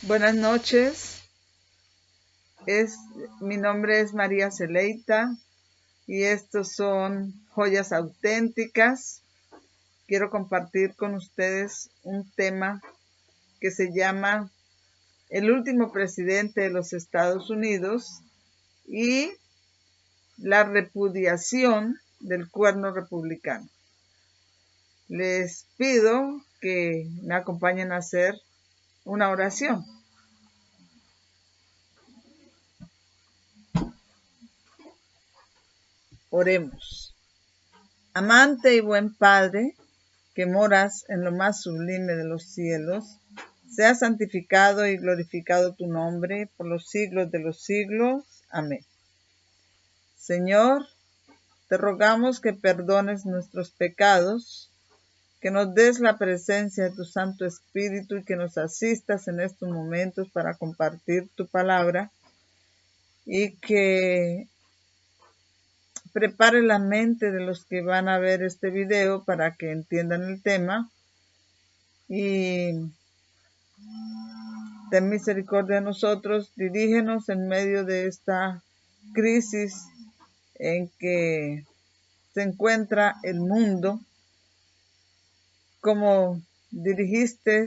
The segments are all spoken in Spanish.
Buenas noches, mi nombre es María Celeita y estos son Joyas Auténticas. Quiero compartir con ustedes un tema que se llama El último presidente de los Estados Unidos y la repudiación del cuerno republicano. Les pido que me acompañen a hacer una oración. Oremos. Amante y buen Padre, que moras en lo más sublime de los cielos, sea santificado y glorificado tu nombre por los siglos de los siglos. Amén. Señor, te rogamos que perdones nuestros pecados, que nos des la presencia de tu Santo Espíritu y que nos asistas en estos momentos para compartir tu palabra y que prepare la mente de los que van a ver este video para que entiendan el tema y ten misericordia de nosotros, dirígenos en medio de esta crisis en que se encuentra el mundo, como dirigiste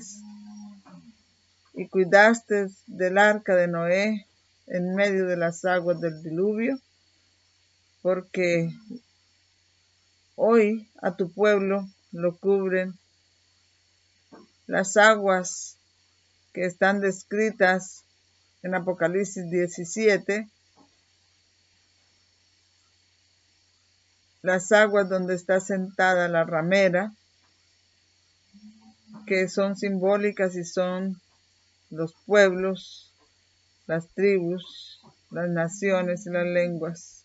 y cuidaste del arca de Noé en medio de las aguas del diluvio, porque hoy a tu pueblo lo cubren las aguas que están descritas en Apocalipsis 17, las aguas donde está sentada la ramera, que son simbólicas y son los pueblos, las tribus, las naciones y las lenguas.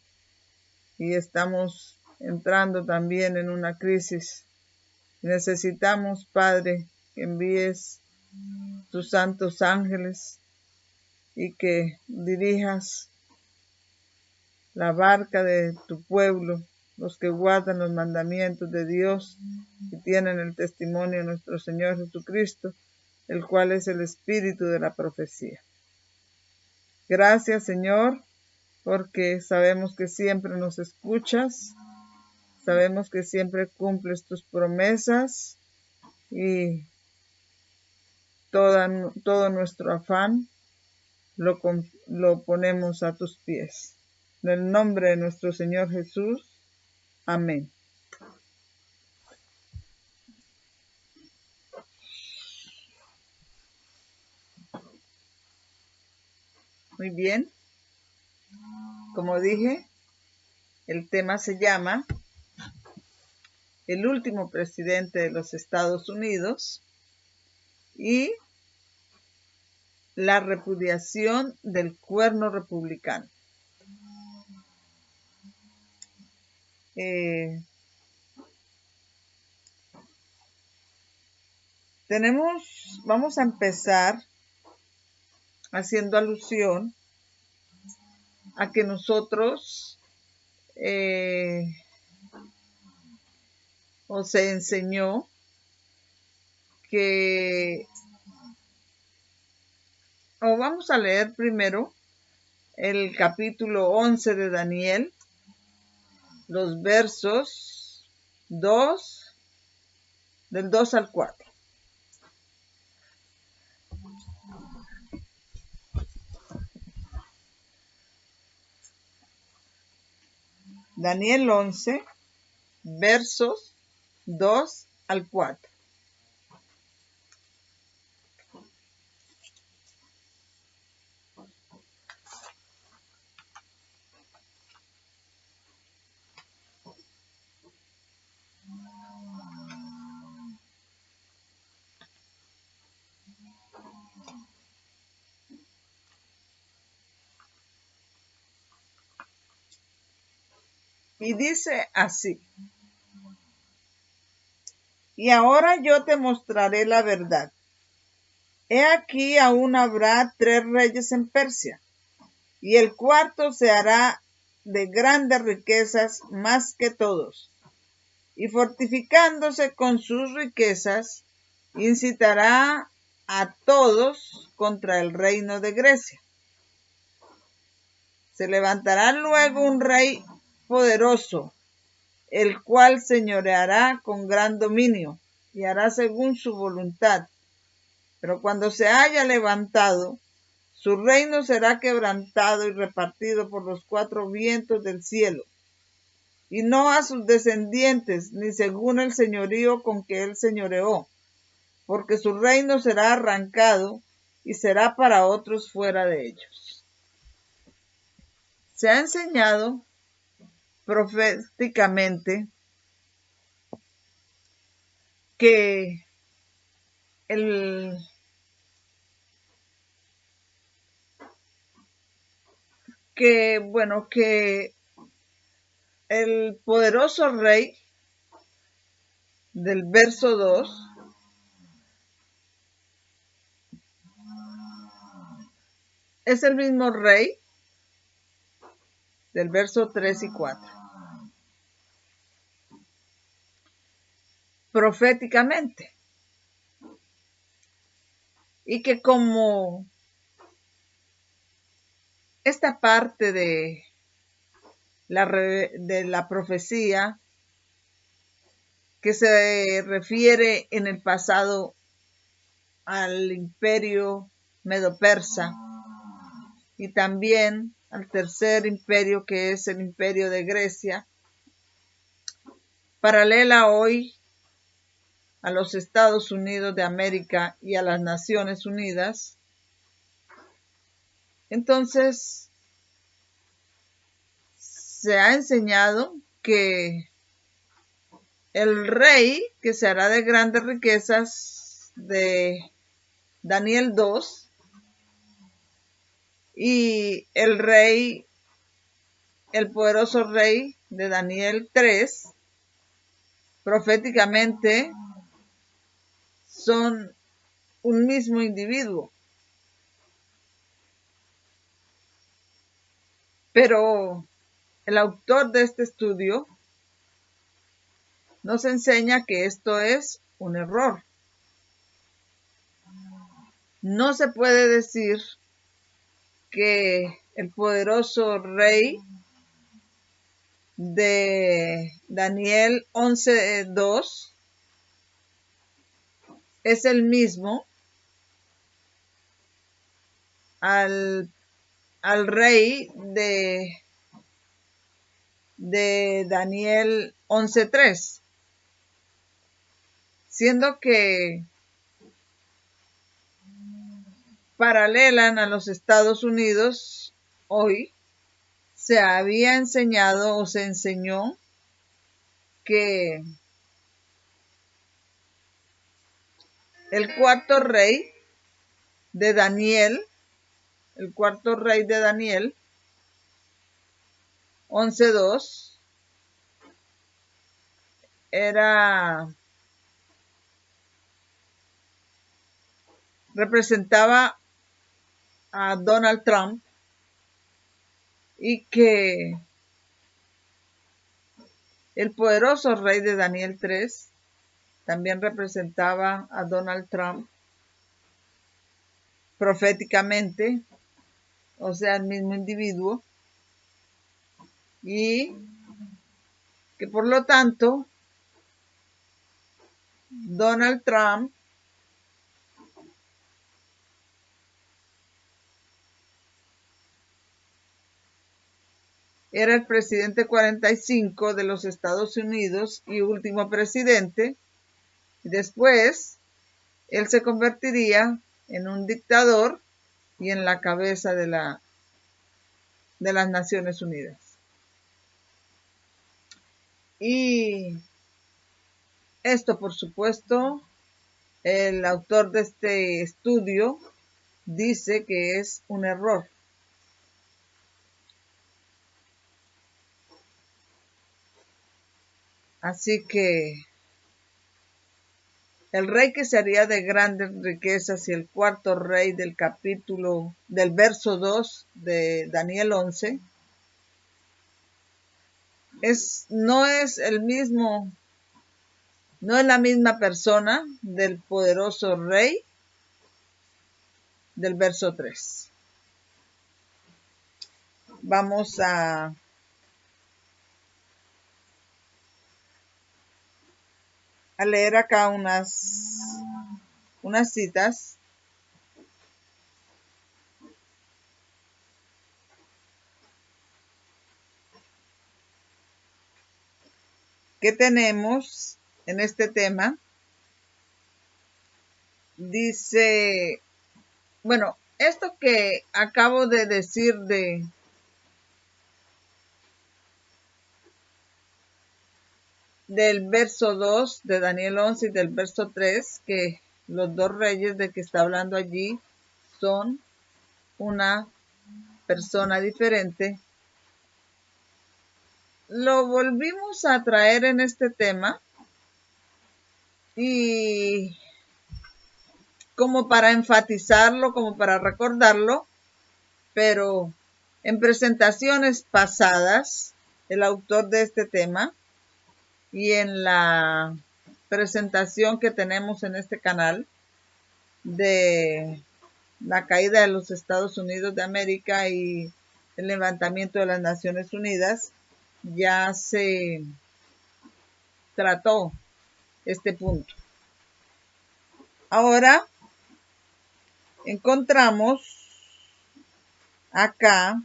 Y estamos entrando también en una crisis. Necesitamos, Padre, que envíes tus santos ángeles y que dirijas la barca de tu pueblo, los que guardan los mandamientos de Dios y tienen el testimonio de nuestro Señor Jesucristo, el cual es el espíritu de la profecía. Gracias, Señor, porque sabemos que siempre nos escuchas, sabemos que siempre cumples tus promesas y todo nuestro afán lo ponemos a tus pies. En el nombre de nuestro Señor Jesús. Amén. Muy bien. Como dije, el tema se llama El último presidente de los Estados Unidos y la repudiación del cuerno republicano. Vamos a empezar haciendo alusión a que nosotros o se enseñó que, o vamos a leer primero el capítulo 11 de Daniel, los versos 2, del 2 al 4. Daniel 11, versos 2 al 4. Y dice así: Y ahora yo te mostraré la verdad. He aquí aún habrá 3 reyes en Persia, y el cuarto se hará de grandes riquezas más que todos, y fortificándose con sus riquezas, incitará a todos contra el reino de Grecia. Se levantará luego un rey poderoso, el cual señoreará con gran dominio y hará según su voluntad. Pero cuando se haya levantado, su reino será quebrantado y repartido por los cuatro vientos del cielo, y no a sus descendientes, ni según el señorío con que él señoreó, porque su reino será arrancado y será para otros fuera de ellos. Se ha enseñado proféticamente que el que el poderoso rey del verso 2 es el mismo rey del verso 3 y 4. Proféticamente. Y que como esta parte de la profecía que se refiere en el pasado al imperio medo-persa y también al tercer imperio, que es el imperio de Grecia, paralela hoy a los Estados Unidos de América y a las Naciones Unidas. Entonces, se ha enseñado que el rey que se hará de grandes riquezas de Daniel 2 y el poderoso rey de Daniel 3, proféticamente son un mismo individuo. Pero el autor de este estudio nos enseña que esto es un error. No se puede decir que el poderoso rey de Daniel 11:2 es el mismo al rey de Daniel 11:3, siendo que paralelan a los Estados Unidos. Hoy se había enseñado o se enseñó que el cuarto rey de Daniel, 11:2, representaba a Donald Trump, y que el poderoso rey de Daniel 3 también representaba a Donald Trump proféticamente, o sea, el mismo individuo, y que por lo tanto Donald Trump era el presidente 45 de los Estados Unidos y último presidente, y después él se convertiría en un dictador y en la cabeza de las Naciones Unidas. Y esto, por supuesto, el autor de este estudio dice que es un error. Así que el rey que se haría de grandes riquezas y el cuarto rey del capítulo del verso 2 de Daniel 11 no es la misma persona del poderoso rey del verso 3. Vamos a leer acá unas citas. Que tenemos en este tema. Dice, bueno, esto que acabo de decir del verso 2 de Daniel 11 y del verso 3, que los dos reyes de que está hablando allí son una persona diferente, lo volvimos a traer en este tema y como para enfatizarlo, como para recordarlo, pero en presentaciones pasadas, el autor de este tema y en la presentación que tenemos en este canal de la caída de los Estados Unidos de América y el levantamiento de las Naciones Unidas, ya se trató este punto. Ahora encontramos acá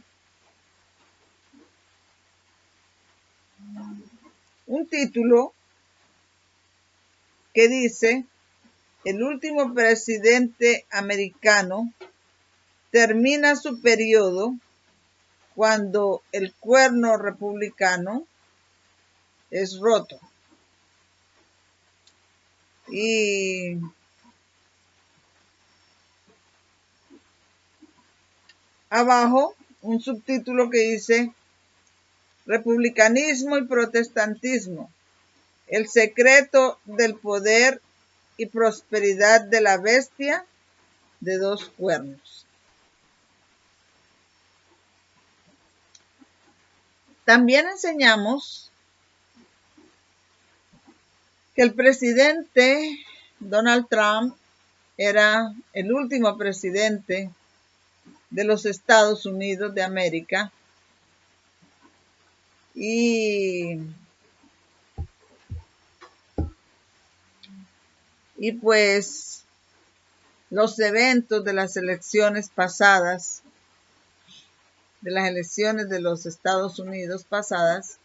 un título que dice: el último presidente americano termina su periodo cuando el cuerno republicano es roto. Y abajo un subtítulo que dice: republicanismo y protestantismo, el secreto del poder y prosperidad de la bestia de dos cuernos. También enseñamos que el presidente Donald Trump era el último presidente de los Estados Unidos de América y pues los eventos de las elecciones pasadas, de las elecciones de los Estados Unidos pasadas,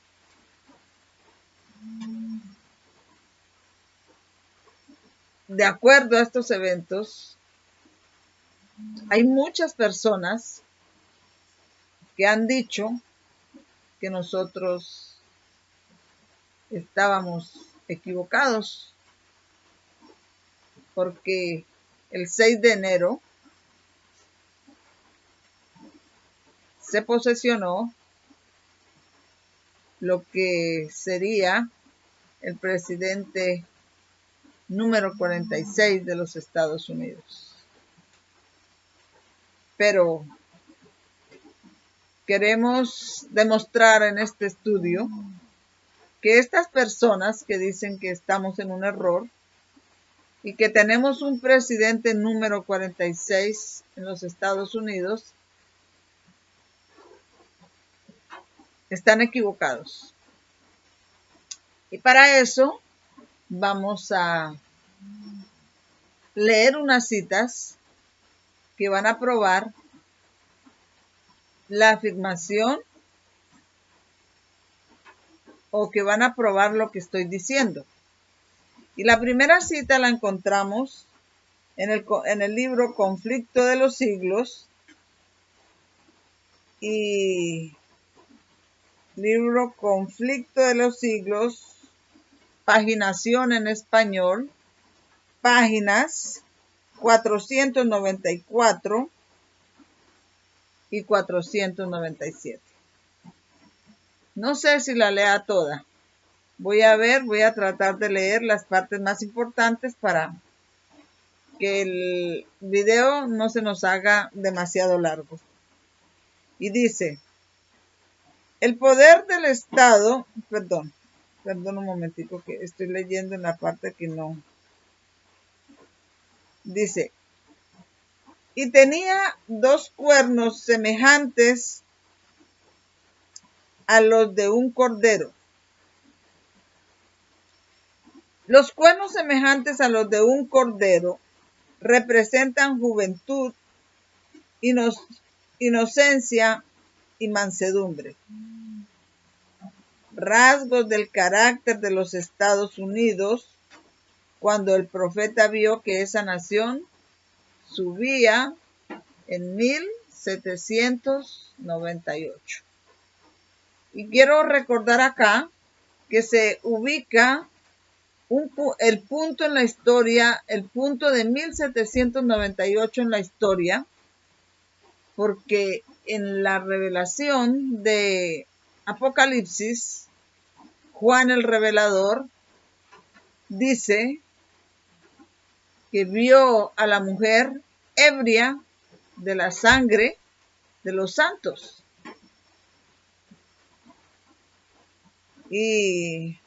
de acuerdo a estos eventos, hay muchas personas que han dicho que nosotros estábamos equivocados, porque el 6 de enero se posesionó lo que sería el presidente número 46 de los Estados Unidos. Pero queremos demostrar en este estudio que estas personas que dicen que estamos en un error y que tenemos un presidente número 46 en los Estados Unidos, están equivocados. Y para eso vamos a leer unas citas que van a probar la afirmación o que van a probar lo que estoy diciendo. Y la primera cita la encontramos en el libro Conflicto de los Siglos y libro Conflicto de los Siglos, paginación en español, páginas 494 y 497. No sé si la lea toda. Voy a tratar de leer las partes más importantes para que el video no se nos haga demasiado largo. Y dice: el poder del Estado, perdón un momentico que estoy leyendo en la parte que no. Dice: y tenía 2 cuernos semejantes a los de un cordero. Los cuernos semejantes a los de un cordero representan juventud, inocencia y mansedumbre, rasgos del carácter de los Estados Unidos cuando el profeta vio que esa nación subía en 1798. Y quiero recordar acá que se ubica el punto en la historia, el punto de 1798 en la historia, porque en la revelación de Apocalipsis, Juan el revelador dice que vio a la mujer ebria de la sangre de los santos. Y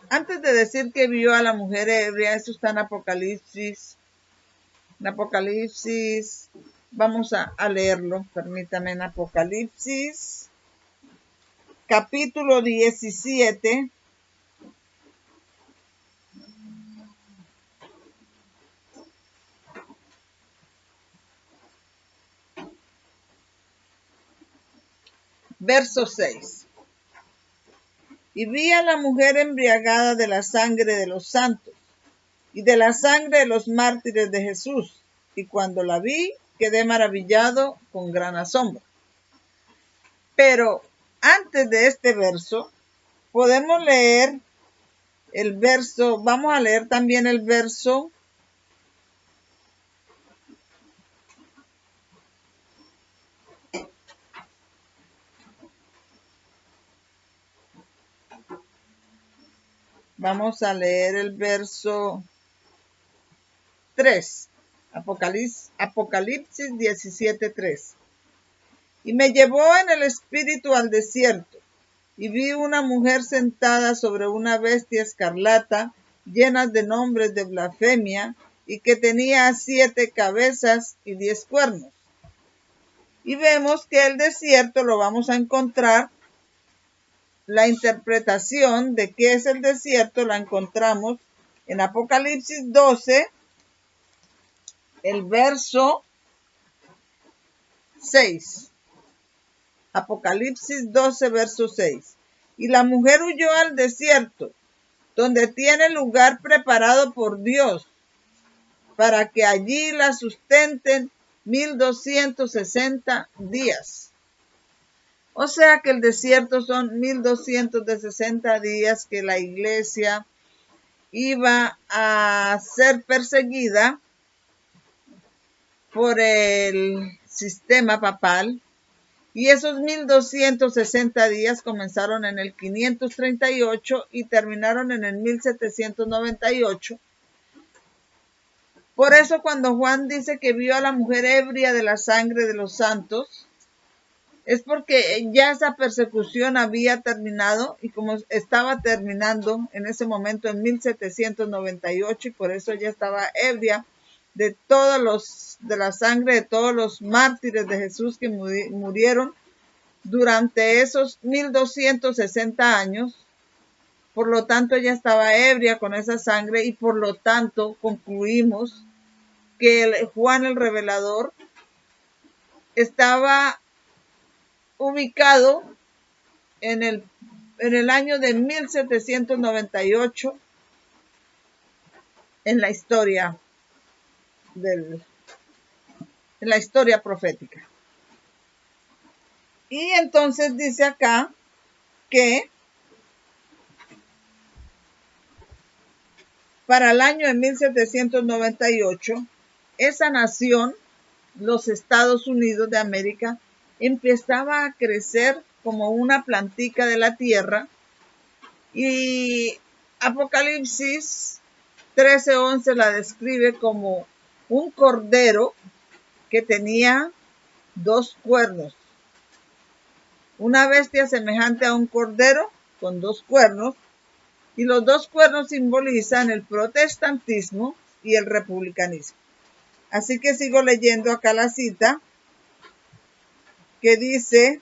antes de decir que vio a la mujer ebria, eso está en Apocalipsis. En Apocalipsis, vamos a leerlo, permítame, en Apocalipsis, capítulo 17. Verso 6. Y vi a la mujer embriagada de la sangre de los santos y de la sangre de los mártires de Jesús. Y cuando la vi, quedé maravillado con gran asombro. Pero antes de este verso, podemos leer el verso, vamos a leer también el verso 3, Apocalipsis 17:3. Y me llevó en el espíritu al desierto, y vi una mujer sentada sobre una bestia escarlata, llena de nombres de blasfemia, y que tenía 7 cabezas y 10 cuernos. Y vemos que el desierto lo vamos a encontrar, la interpretación de qué es el desierto la encontramos en Apocalipsis 12, el verso 6. Apocalipsis 12, verso 6. Y la mujer huyó al desierto, donde tiene lugar preparado por Dios, para que allí la sustenten 1260 días. O sea que el desierto son 1260 días que la iglesia iba a ser perseguida por el sistema papal, y esos 1260 días comenzaron en el 538 y terminaron en el 1798. Por eso cuando Juan dice que vio a la mujer ebria de la sangre de los santos, es porque ya esa persecución había terminado, y como estaba terminando en ese momento en 1798, y por eso ya estaba ebria de la sangre de todos los mártires de Jesús que murieron durante esos 1260 años. Por lo tanto, ella estaba ebria con esa sangre, y por lo tanto concluimos que Juan el revelador estaba ubicado en el año de 1798 en la historia profética. Y entonces dice acá que para el año de 1798, esa nación, los Estados Unidos de América, empezaba a crecer como una plantica de la tierra, y Apocalipsis 13:11 la describe como un cordero que tenía 2 cuernos. Una bestia semejante a un cordero con 2 cuernos, y los 2 cuernos simbolizan el protestantismo y el republicanismo. Así que sigo leyendo acá la cita que dice: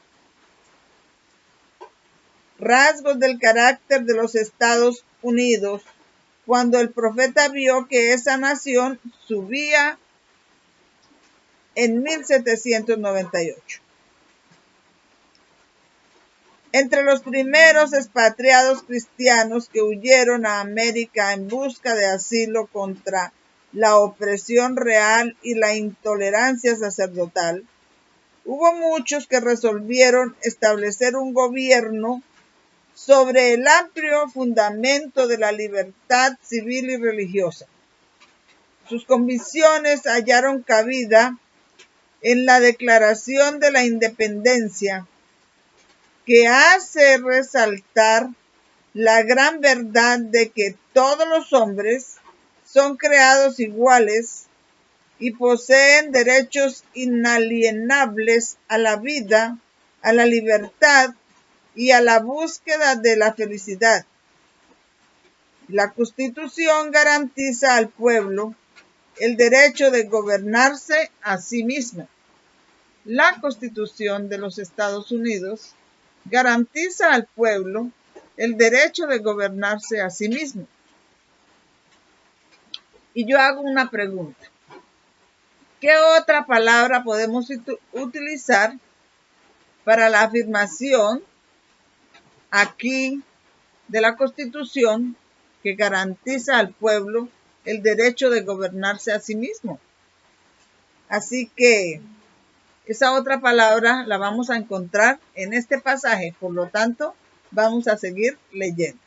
rasgos del carácter de los Estados Unidos cuando el profeta vio que esa nación subía en 1798. Entre los primeros expatriados cristianos que huyeron a América en busca de asilo contra la opresión real y la intolerancia sacerdotal, hubo muchos que resolvieron establecer un gobierno sobre el amplio fundamento de la libertad civil y religiosa. Sus convicciones hallaron cabida en la Declaración de la Independencia, que hace resaltar la gran verdad de que todos los hombres son creados iguales y poseen derechos inalienables a la vida, a la libertad y a la búsqueda de la felicidad. La Constitución garantiza al pueblo el derecho de gobernarse a sí mismo. La Constitución de los Estados Unidos garantiza al pueblo el derecho de gobernarse a sí mismo. Y yo hago una pregunta. ¿Qué otra palabra podemos utilizar para la afirmación aquí de la Constitución que garantiza al pueblo el derecho de gobernarse a sí mismo? Así que esa otra palabra la vamos a encontrar en este pasaje, por lo tanto, vamos a seguir leyendo.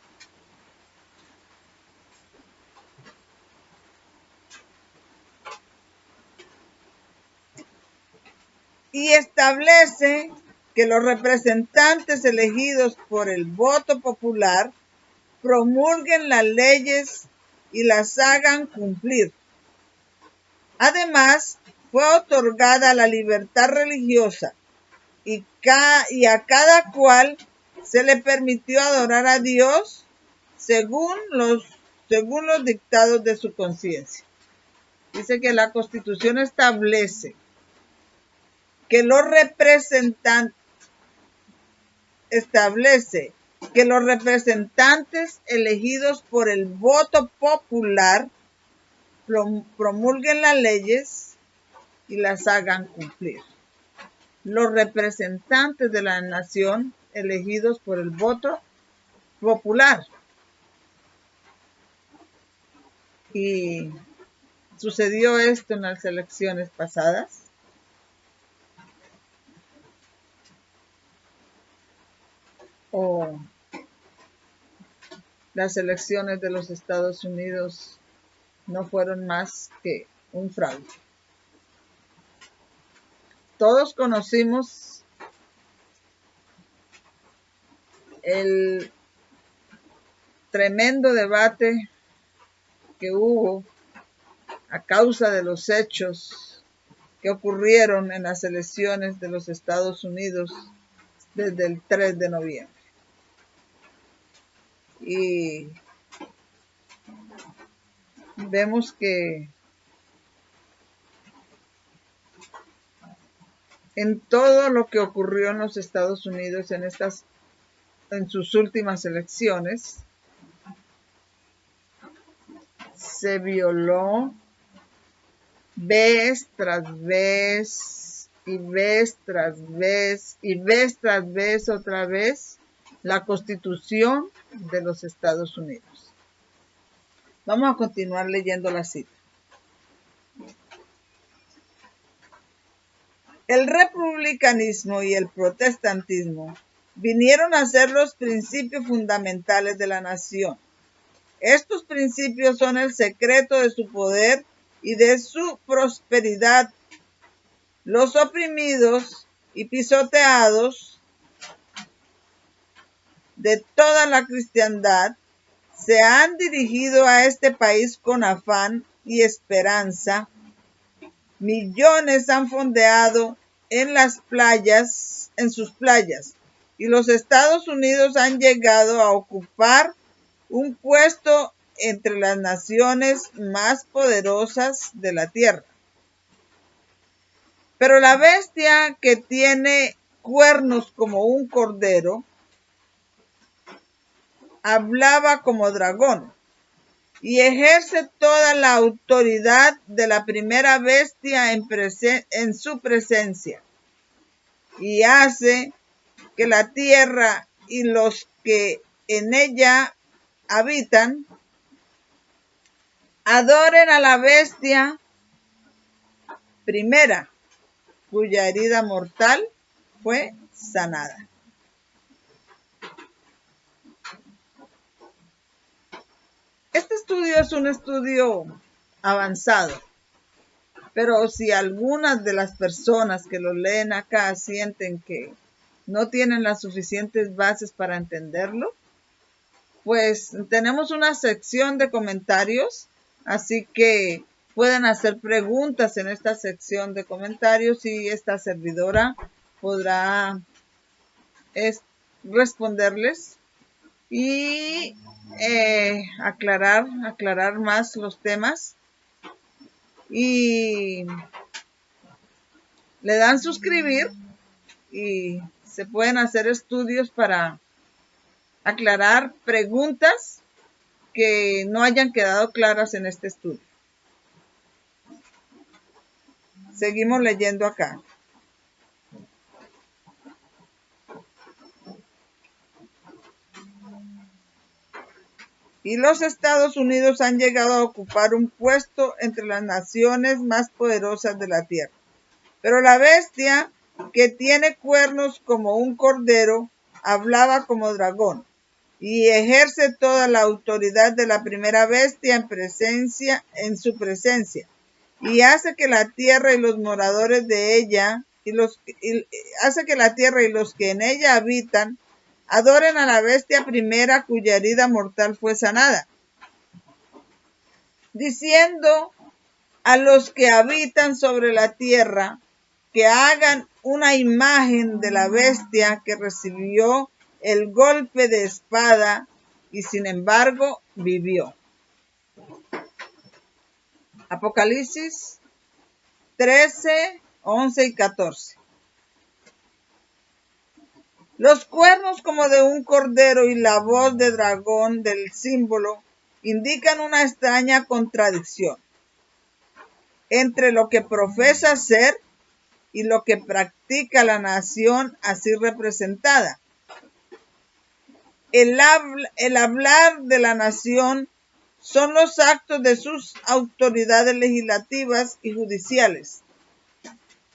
Y establece que los representantes elegidos por el voto popular promulguen las leyes y las hagan cumplir. Además, fue otorgada la libertad religiosa y a cada cual se le permitió adorar a Dios según los dictados de su conciencia. Dice que la Constitución establece que los representantes elegidos por el voto popular promulguen las leyes y las hagan cumplir. Los representantes de la nación elegidos por el voto popular. Y sucedió esto en las elecciones pasadas. O las elecciones de los Estados Unidos no fueron más que un fraude. Todos conocimos el tremendo debate que hubo a causa de los hechos que ocurrieron en las elecciones de los Estados Unidos desde el 3 de noviembre. Y vemos que en todo lo que ocurrió en los Estados Unidos en sus últimas elecciones, se violó vez tras vez y vez tras vez y vez tras vez otra vez la Constitución de los Estados Unidos. Vamos a continuar leyendo la cita. El republicanismo y el protestantismo vinieron a ser los principios fundamentales de la nación. Estos principios son el secreto de su poder y de su prosperidad. Los oprimidos y pisoteados de toda la cristiandad se han dirigido a este país con afán y esperanza. Millones han fondeado en sus playas, y los Estados Unidos han llegado a ocupar un puesto entre las naciones más poderosas de la tierra. Pero la bestia que tiene cuernos como un cordero, hablaba como dragón y ejerce toda la autoridad de la primera bestia en su presencia, y hace que la tierra y los que en ella habitan adoren a la bestia primera, cuya herida mortal fue sanada. Este estudio es un estudio avanzado, pero si algunas de las personas que lo leen acá sienten que no tienen las suficientes bases para entenderlo, pues tenemos una sección de comentarios, así que pueden hacer preguntas en esta sección de comentarios y esta servidora podrá responderles y aclarar más los temas, y le dan suscribir y se pueden hacer estudios para aclarar preguntas que no hayan quedado claras en este estudio. Seguimos leyendo acá. Y los Estados Unidos han llegado a ocupar un puesto entre las naciones más poderosas de la tierra. Pero la bestia, que tiene cuernos como un cordero, hablaba como dragón y ejerce toda la autoridad de la primera bestia en su presencia, y hace que la tierra y los moradores de ella hace que la tierra y los que en ella habitan adoren a la bestia primera, cuya herida mortal fue sanada, diciendo a los que habitan sobre la tierra que hagan una imagen de la bestia que recibió el golpe de espada y sin embargo vivió. Apocalipsis 13, 11 y 14. Los cuernos como de un cordero y la voz de dragón del símbolo indican una extraña contradicción entre lo que profesa ser y lo que practica la nación así representada. El hablar de la nación son los actos de sus autoridades legislativas y judiciales.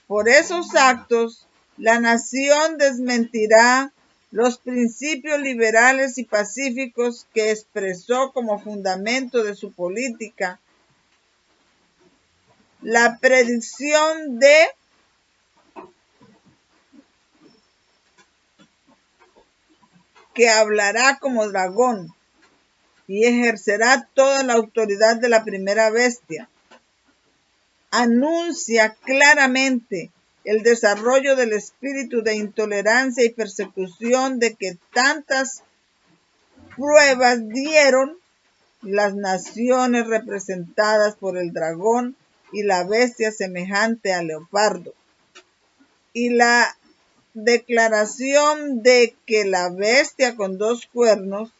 Por esos actos, la nación desmentirá los principios liberales y pacíficos que expresó como fundamento de su política. La predicción de que hablará como dragón y ejercerá toda la autoridad de la primera bestia anuncia claramente el desarrollo del espíritu de intolerancia y persecución de que tantas pruebas dieron las naciones representadas por el dragón y la bestia semejante al leopardo, y la declaración de que la bestia con dos cuernos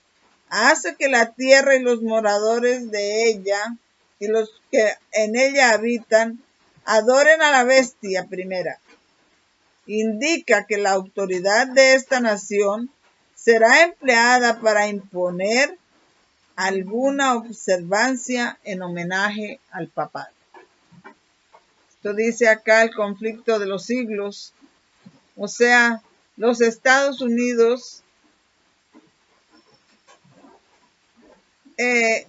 hace que la tierra y los moradores de ella y los que en ella habitan adoren a la bestia primera, indica que la autoridad de esta nación será empleada para imponer alguna observancia en homenaje al papado. Esto dice acá el conflicto de los siglos, o sea, los Estados Unidos es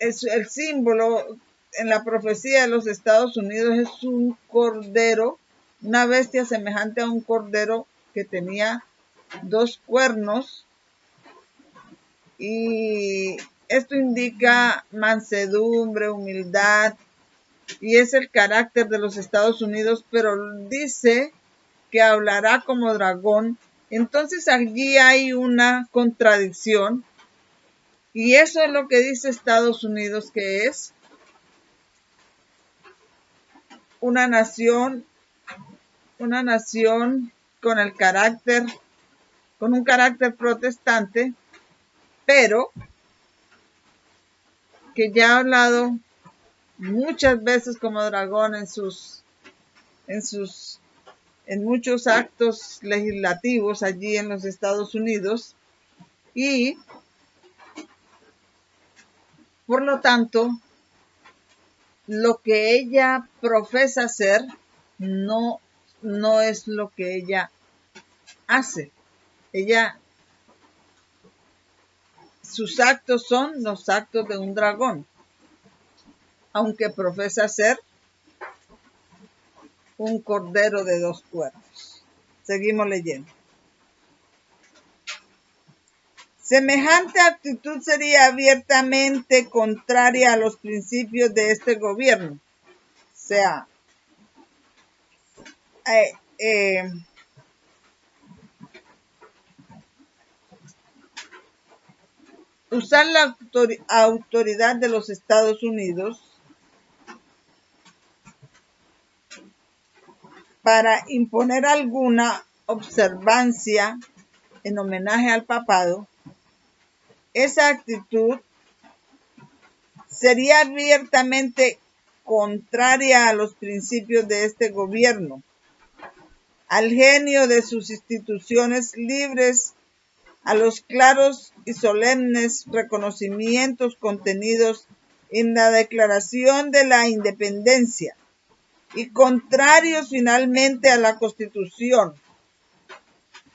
el símbolo en la profecía de los Estados Unidos, es un cordero, una bestia semejante a un cordero que tenía dos cuernos, y esto indica mansedumbre, humildad, y es el carácter de los Estados Unidos, pero dice que hablará como dragón. Entonces allí hay una contradicción, y eso es lo que dice Estados Unidos, que es una nación una nación con un carácter protestante, pero que ya ha hablado muchas veces como dragón en muchos actos legislativos allí en los Estados Unidos, y por lo tanto lo que ella profesa ser no es lo que ella hace. Sus actos son los actos de un dragón, aunque profesa ser un cordero de 2 cuernos. Seguimos leyendo. Semejante actitud sería abiertamente contraria a los principios de este gobierno. O sea, usar la autoridad de los Estados Unidos para imponer alguna observancia en homenaje al papado, esa actitud sería abiertamente contraria a los principios de este gobierno, al genio de sus instituciones libres, a los claros y solemnes reconocimientos contenidos en la Declaración de la Independencia y contrarios finalmente a la Constitución.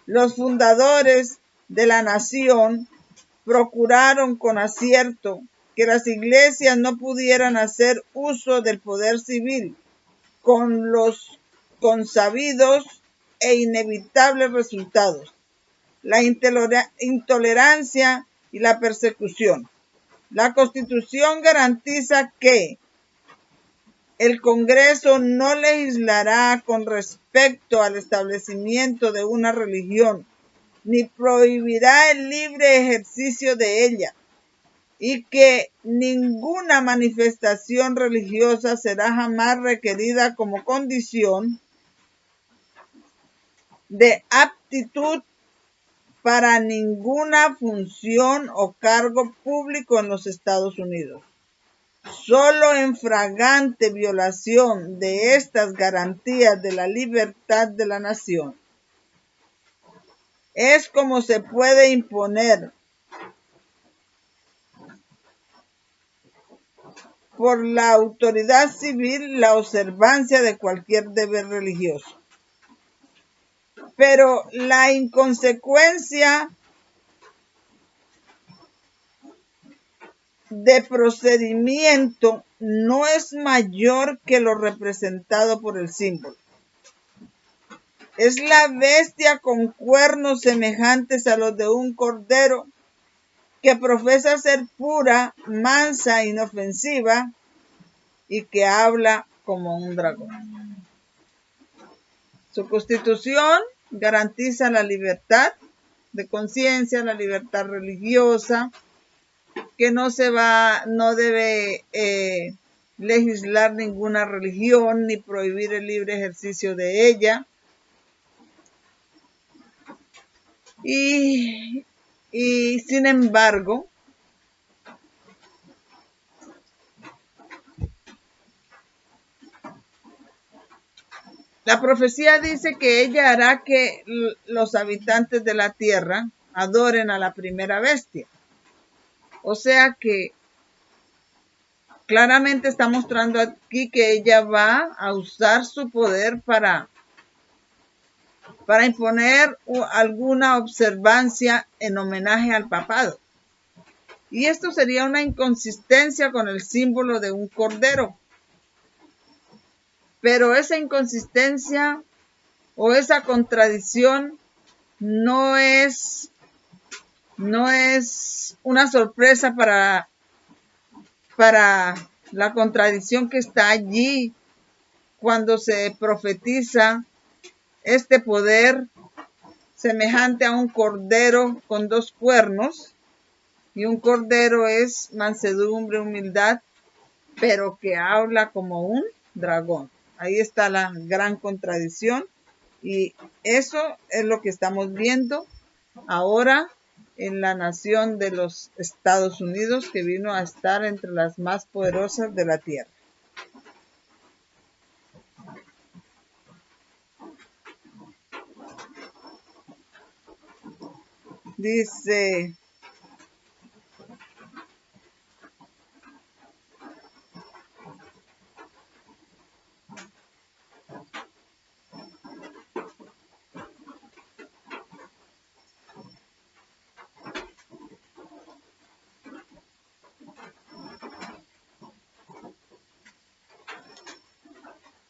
Los fundadores de la nación procuraron con acierto que las iglesias no pudieran hacer uso del poder civil con los consabidos e inevitables resultados: la intolerancia y la persecución. La Constitución garantiza que el Congreso no legislará con respecto al establecimiento de una religión, ni prohibirá el libre ejercicio de ella, y que ninguna manifestación religiosa será jamás requerida como condición de aptitud para ninguna función o cargo público en los Estados Unidos. Solo en flagrante violación de estas garantías de la libertad de la nación es como se puede imponer por la autoridad civil la observancia de cualquier deber religioso. Pero la inconsecuencia de procedimiento no es mayor que lo representado por el símbolo. Es la bestia con cuernos semejantes a los de un cordero, que profesa ser pura, mansa, inofensiva, y que habla como un dragón. Su constitución garantiza la libertad de conciencia, la libertad religiosa, que no debe legislar ninguna religión ni prohibir el libre ejercicio de ella. Y sin embargo, la profecía dice que ella hará que los habitantes de la tierra adoren a la primera bestia. O sea que claramente está mostrando aquí que ella va a usar su poder para imponer alguna observancia en homenaje al papado. Y esto sería una inconsistencia con el símbolo de un cordero. Pero esa inconsistencia o esa contradicción no es una sorpresa para la contradicción que está allí cuando se profetiza este poder semejante a un cordero con 2 cuernos, y un cordero es mansedumbre, humildad, pero que habla como un dragón. Ahí está la gran contradicción Y eso es lo que estamos viendo ahora en la nación de los Estados Unidos, que vino a estar entre las más poderosas de la tierra. Dice,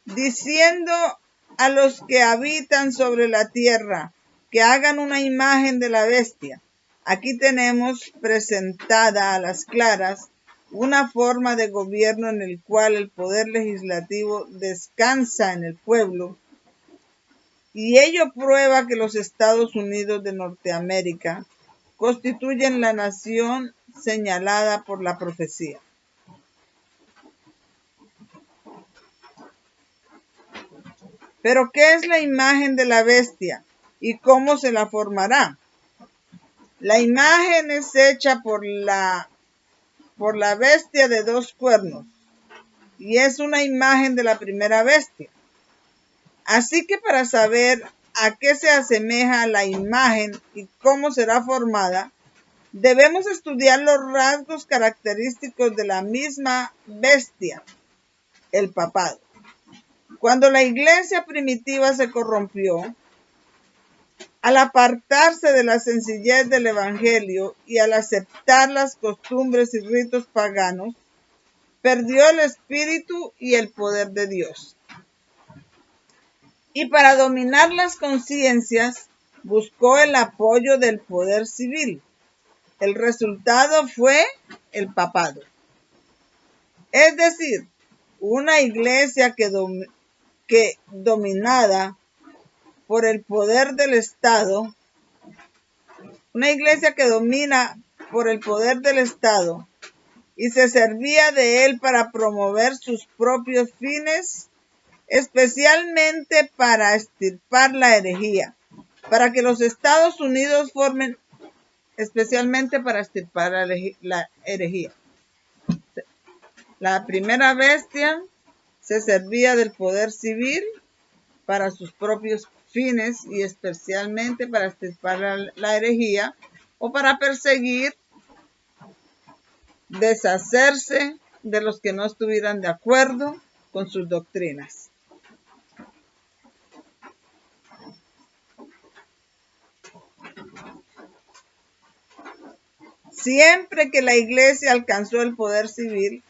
diciendo a los que habitan sobre la tierra que hagan una imagen de la bestia. Aquí tenemos presentada a las claras una forma de gobierno en el cual el poder legislativo descansa en el pueblo, y ello prueba que los Estados Unidos de Norteamérica constituyen la nación señalada por la profecía. Pero ¿qué es la imagen de la bestia y cómo se la formará? La imagen es hecha por la bestia de 2 cuernos, y es una imagen de la primera bestia. Así que para saber a qué se asemeja la imagen y cómo será formada, debemos estudiar los rasgos característicos de la misma bestia, el papado. Cuando la iglesia primitiva se corrompió, al apartarse de la sencillez del evangelio y al aceptar las costumbres y ritos paganos, perdió el espíritu y el poder de Dios. Y para dominar las conciencias, buscó el apoyo del poder civil. El resultado fue el papado. Es decir, una iglesia que dominada por el poder del Estado, una iglesia que domina por el poder del Estado y se servía de él para promover sus propios fines, especialmente para extirpar la herejía, para que los Estados Unidos formen, especialmente para extirpar la herejía. La primera bestia se servía del poder civil para sus propios fines y especialmente para extirpar la herejía o para perseguir, deshacerse de los que no estuvieran de acuerdo con sus doctrinas. Siempre que la iglesia alcanzó el poder civil,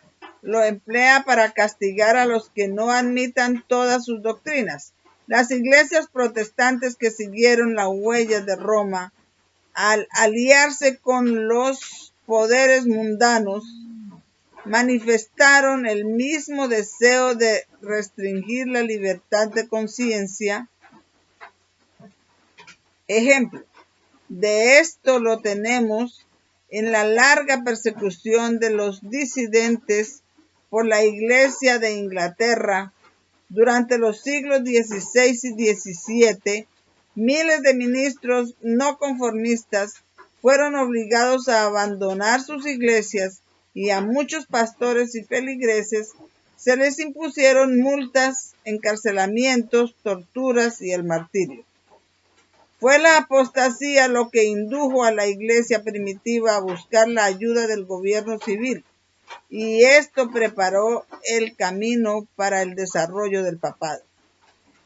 lo emplea para castigar a los que no admitan todas sus doctrinas. Las iglesias protestantes que siguieron la huella de Roma, al aliarse con los poderes mundanos, manifestaron el mismo deseo de restringir la libertad de conciencia. Ejemplo de esto lo tenemos en la larga persecución de los disidentes por la Iglesia de Inglaterra durante los siglos XVI y XVII. Miles de ministros no conformistas fueron obligados a abandonar sus iglesias y a muchos pastores y feligreses se les impusieron multas, encarcelamientos, torturas y el martirio. Fue la apostasía lo que indujo a la iglesia primitiva a buscar la ayuda del gobierno civil, y esto preparó el camino para el desarrollo del papado,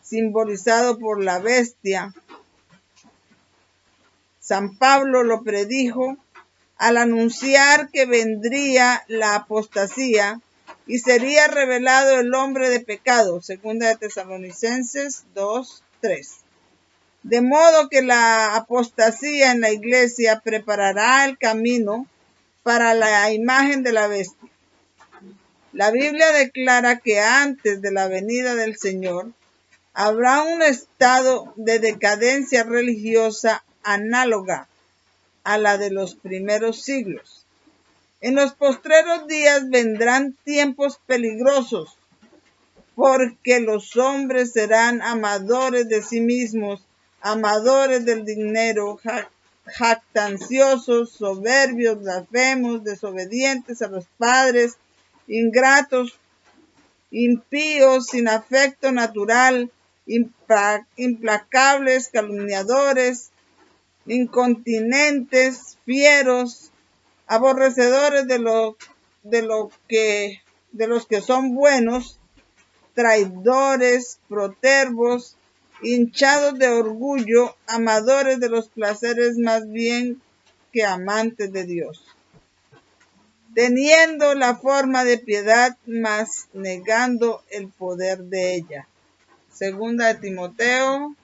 simbolizado por la bestia. San Pablo lo predijo al anunciar que vendría la apostasía y sería revelado el hombre de pecado, 2 de Tesalonicenses 2:3. De modo que la apostasía en la iglesia preparará el camino para la imagen de la bestia. La Biblia declara que antes de la venida del Señor habrá un estado de decadencia religiosa análoga a la de los primeros siglos. En los postreros días vendrán tiempos peligrosos, porque los hombres serán amadores de sí mismos, amadores del dinero, jactanciosos, soberbios, blasfemos, desobedientes a los padres, ingratos, impíos, sin afecto natural, implacables, calumniadores, incontinentes, fieros, aborrecedores de los que son buenos, traidores, protervos, hinchados de orgullo, amadores de los placeres más bien que amantes de Dios, teniendo la forma de piedad, mas negando el poder de ella. Segunda de Timoteo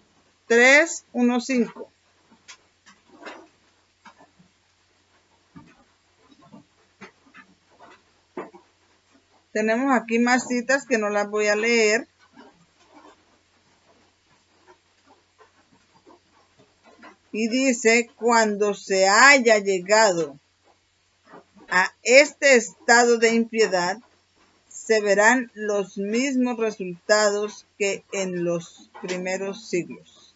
3, 1, 5. Tenemos aquí más citas que no las voy a leer. Y dice, cuando se haya llegado a este estado de impiedad, se verán los mismos resultados que en los primeros siglos.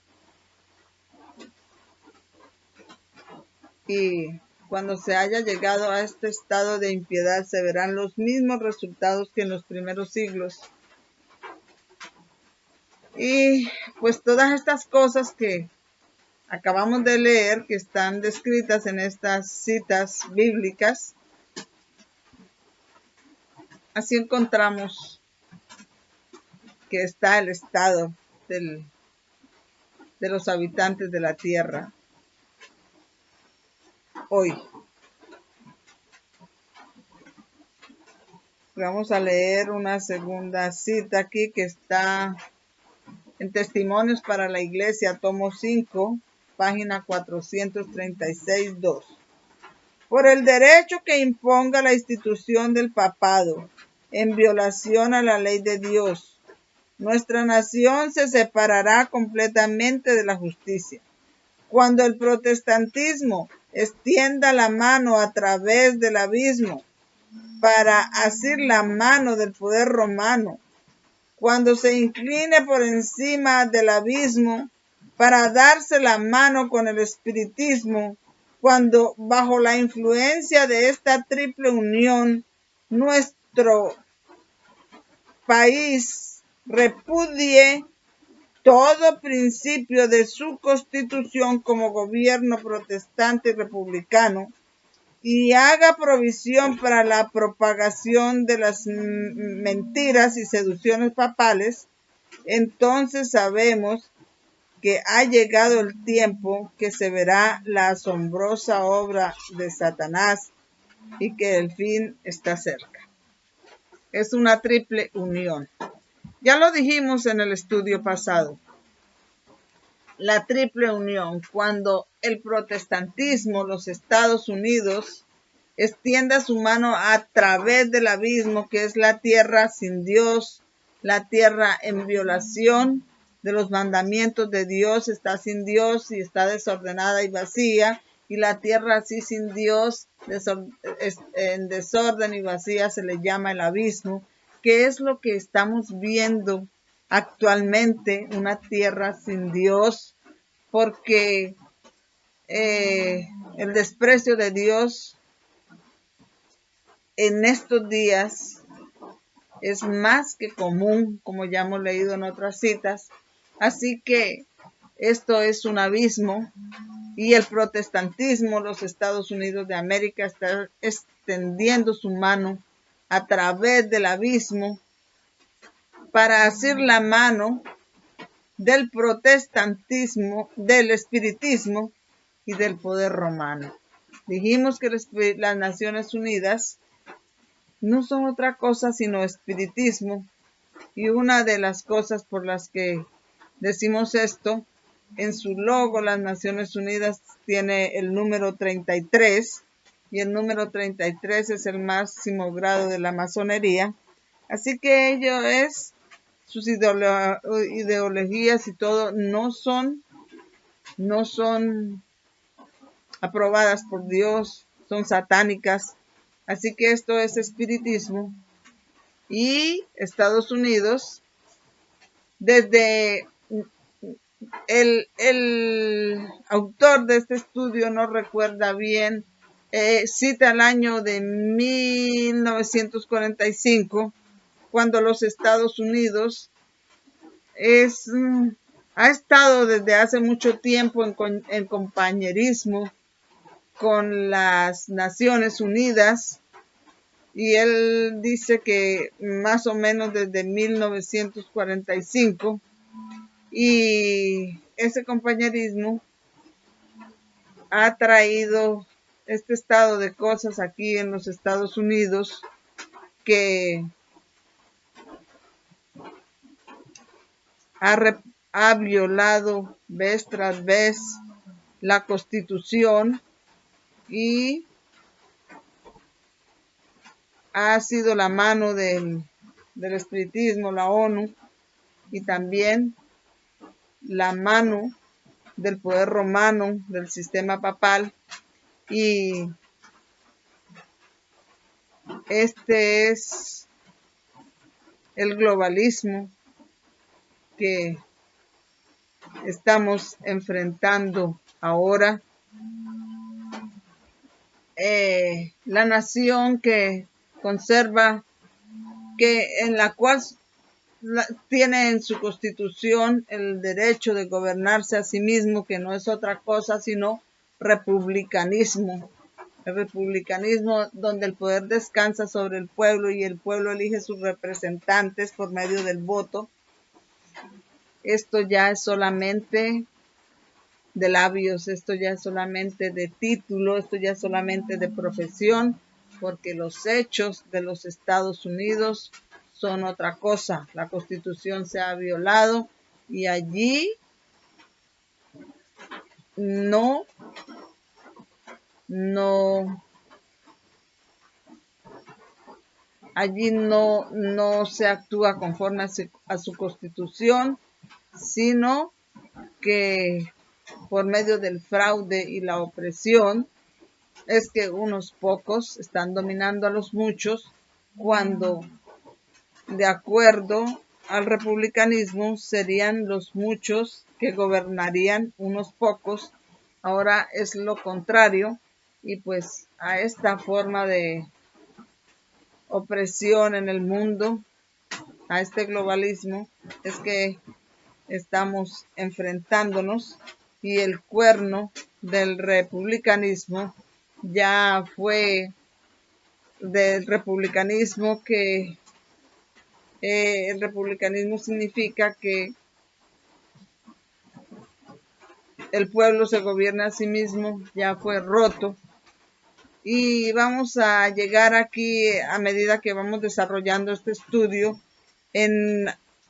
Y cuando se haya llegado a este estado de impiedad, se verán los mismos resultados que en los primeros siglos. Y pues todas estas cosas que acabamos de leer, que están descritas en estas citas bíblicas, así encontramos que está el estado de los habitantes de la tierra hoy. Vamos a leer una segunda cita aquí que está en Testimonios para la Iglesia, tomo 5, página 436, 2. Por el derecho que imponga la institución del papado en violación a la ley de Dios, nuestra nación se separará completamente de la justicia. Cuando el protestantismo extienda la mano a través del abismo para asir la mano del poder romano, cuando se incline por encima del abismo para darse la mano con el espiritismo, cuando bajo la influencia de esta triple unión nuestro país repudie todo principio de su constitución como gobierno protestante y republicano y haga provisión para la propagación de las mentiras y seducciones papales, entonces sabemos que ha llegado el tiempo que se verá la asombrosa obra de Satanás y que el fin está cerca. Es una triple unión. Ya lo dijimos en el estudio pasado. La triple unión, cuando el protestantismo, los Estados Unidos, extienda su mano a través del abismo que es la tierra sin Dios, la tierra en violación de los mandamientos de Dios, está sin Dios y está desordenada y vacía, y la tierra así sin Dios, en desorden y vacía, se le llama el abismo, que es lo que estamos viendo actualmente, una tierra sin Dios, porque el desprecio de Dios en estos días es más que común, como ya hemos leído en otras citas. Así que esto es un abismo y el protestantismo, los Estados Unidos de América, está extendiendo su mano a través del abismo para hacer la mano del protestantismo, del espiritismo y del poder romano. Dijimos que las Naciones Unidas no son otra cosa sino espiritismo, y una de las cosas por las que decimos esto, en su logo las Naciones Unidas tiene el número 33 y el número 33 es el máximo grado de la masonería, así que ello es sus ideologías y todo no son aprobadas por Dios, son satánicas. Así que esto es espiritismo. Y Estados Unidos Desde el autor de este estudio, no recuerda bien, cita el año de 1945, cuando los Estados Unidos ha estado desde hace mucho tiempo en compañerismo con las Naciones Unidas, y él dice que más o menos desde 1945, y ese compañerismo ha traído este estado de cosas aquí en los Estados Unidos que ha violado vez tras vez la Constitución, y ha sido la mano del espiritismo, la ONU, y también la mano del poder romano, del sistema papal, y este es el globalismo que estamos enfrentando ahora. La nación que conserva, en la cual tiene en su constitución el derecho de gobernarse a sí mismo, que no es otra cosa sino republicanismo. El republicanismo donde el poder descansa sobre el pueblo y el pueblo elige sus representantes por medio del voto. Esto ya es solamente de labios, esto ya es solamente de título, esto ya es solamente de profesión, porque los hechos de los Estados Unidos son otra cosa. La Constitución se ha violado y allí no se actúa conforme a su Constitución, sino que por medio del fraude y la opresión es que unos pocos están dominando a los muchos, cuando de acuerdo al republicanismo serían los muchos que gobernarían unos pocos. Ahora es lo contrario, y pues a esta forma de opresión en el mundo, a este globalismo, es que estamos enfrentándonos, y el cuerno del republicanismo ya fue del republicanismo que el republicanismo significa que el pueblo se gobierna a sí mismo, ya fue roto. Y vamos a llegar aquí, a medida que vamos desarrollando este estudio,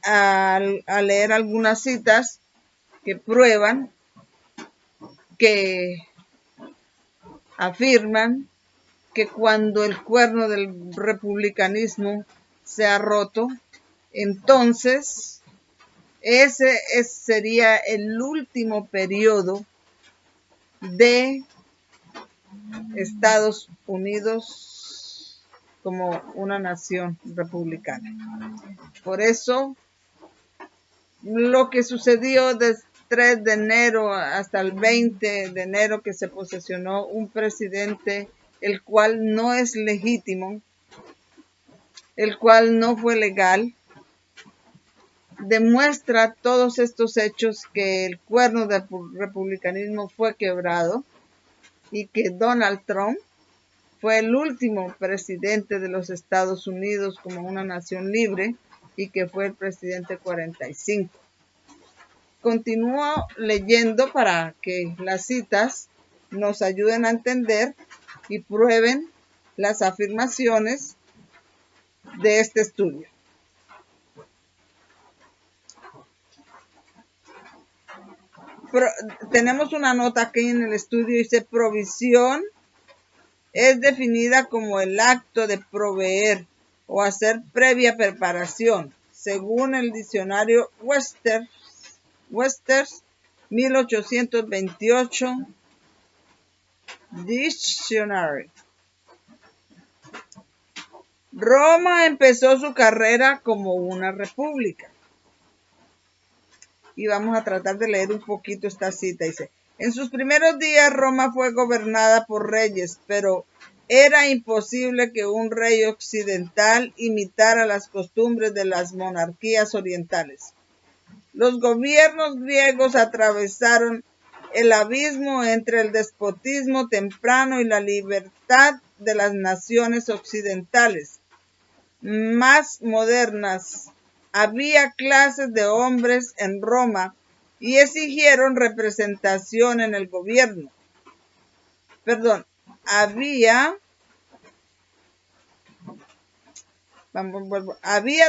a leer algunas citas que prueban, que afirman que cuando el cuerno del republicanismo se ha roto, entonces ese sería el último periodo de Estados Unidos como una nación republicana. Por eso, lo que sucedió desde 3 de enero hasta el 20 de enero, que se posesionó un presidente el cual no es legítimo, el cual no fue legal, demuestra todos estos hechos, que el cuerno del republicanismo fue quebrado y que Donald Trump fue el último presidente de los Estados Unidos como una nación libre, y que fue el presidente 45. Continúo leyendo para que las citas nos ayuden a entender y prueben las afirmaciones de este estudio. Tenemos una nota aquí en el estudio, dice: provisión es definida como el acto de proveer o hacer previa preparación, según el diccionario Webster's 1828 Dictionary. Roma empezó su carrera como una república. y vamos a tratar de leer un poquito esta cita. Dice, en sus primeros días Roma fue gobernada por reyes, pero era imposible que un rey occidental imitara las costumbres de las monarquías orientales. Los gobiernos griegos atravesaron el abismo entre el despotismo temprano y la libertad de las naciones occidentales más modernas. Había clases de hombres en Roma y exigieron representación en el gobierno. Había